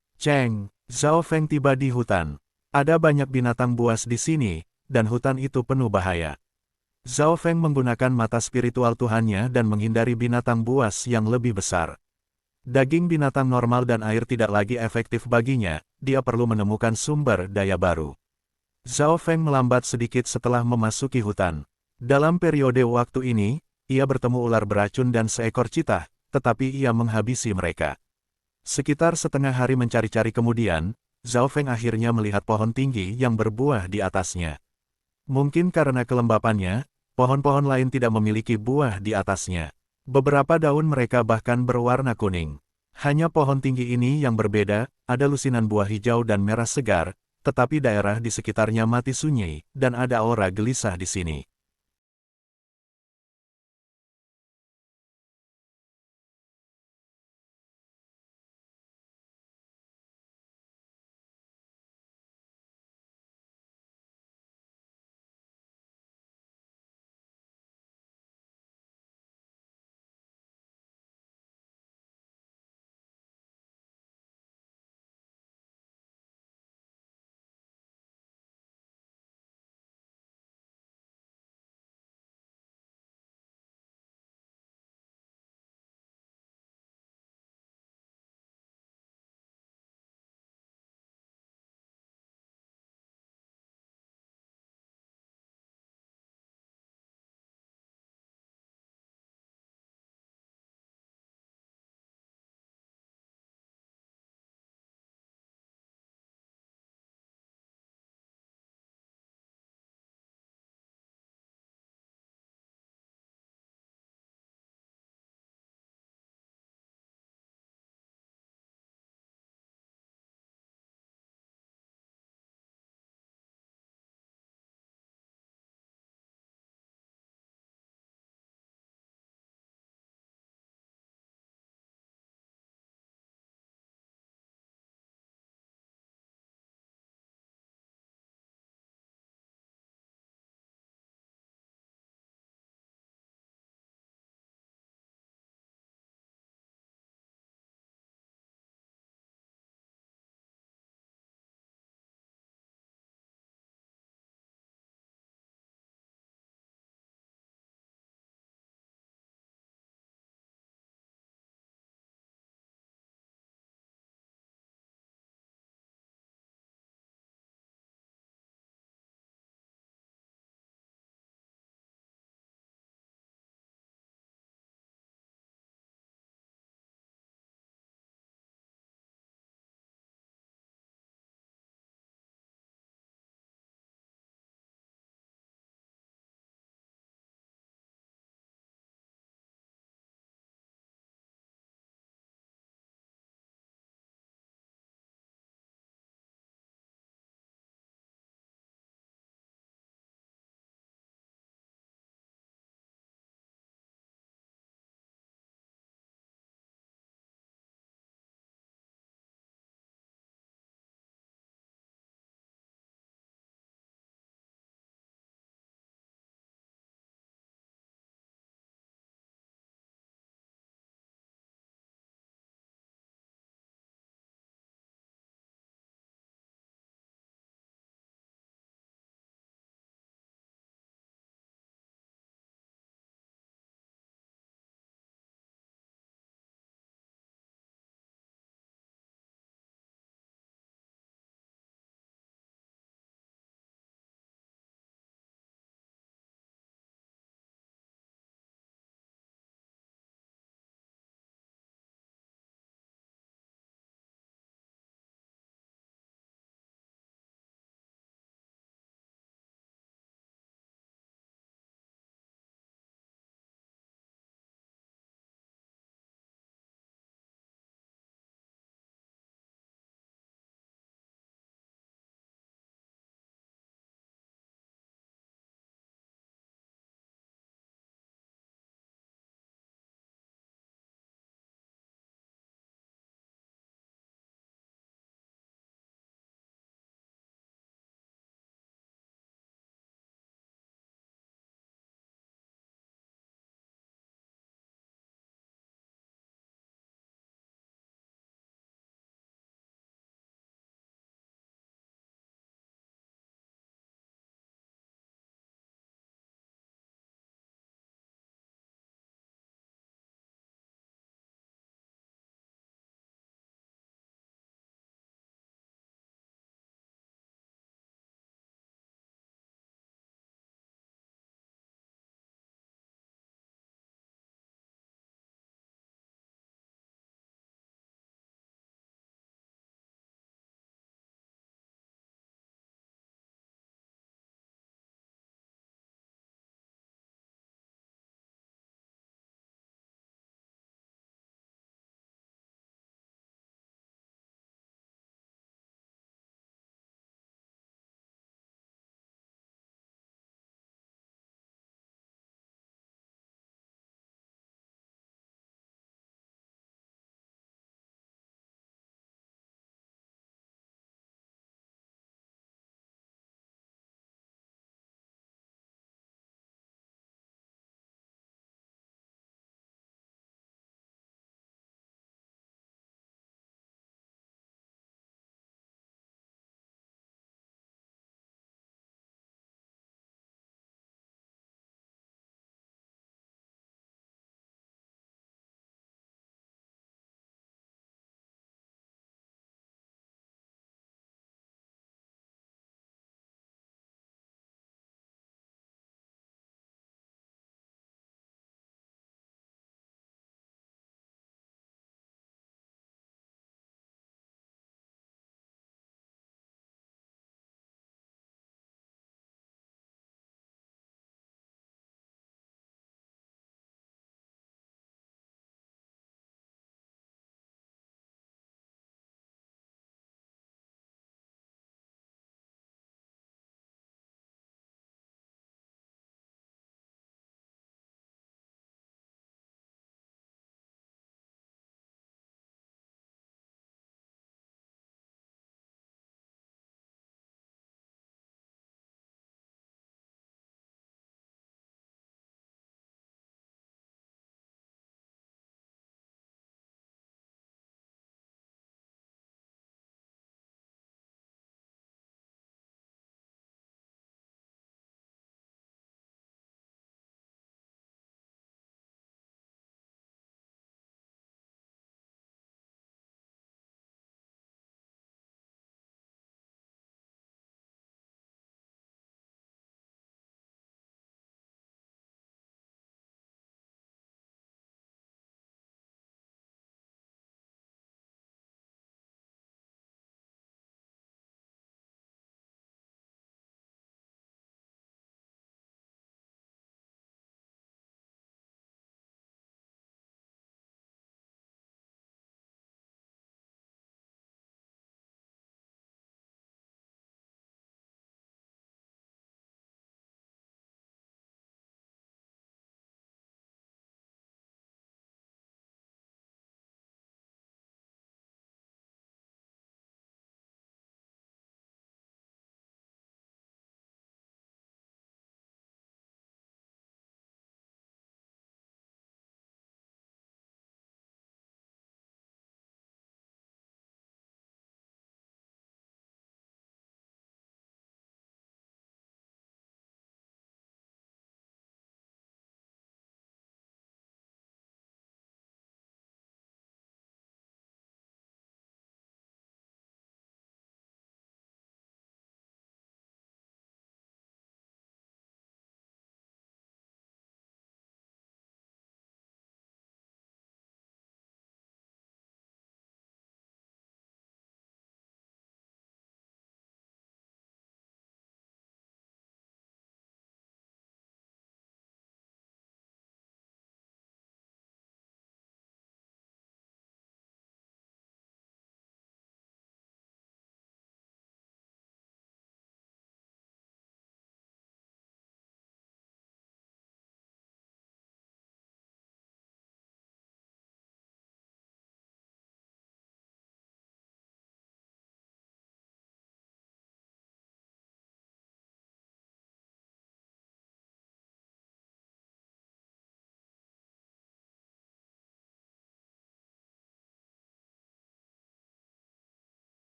Speaker 1: Zhao Feng tiba di hutan. Ada banyak binatang buas di sini, dan hutan itu penuh bahaya. Zhao Feng menggunakan mata spiritual Tuhannya dan menghindari binatang buas yang lebih besar. Daging binatang normal dan air tidak lagi efektif baginya, dia perlu menemukan sumber daya baru. Zhao Feng melambat sedikit setelah memasuki hutan. Dalam periode waktu ini, ia bertemu ular beracun dan seekor citah, tetapi ia menghabisi mereka. Sekitar setengah hari mencari-cari kemudian, Zhao Feng akhirnya melihat pohon tinggi yang berbuah di atasnya. Mungkin karena kelembapannya, pohon-pohon lain tidak memiliki buah di atasnya. Beberapa daun mereka bahkan berwarna kuning. Hanya pohon tinggi ini yang berbeda, ada lusinan buah hijau dan merah segar, tetapi daerah di sekitarnya mati sunyi, dan ada aura gelisah di sini.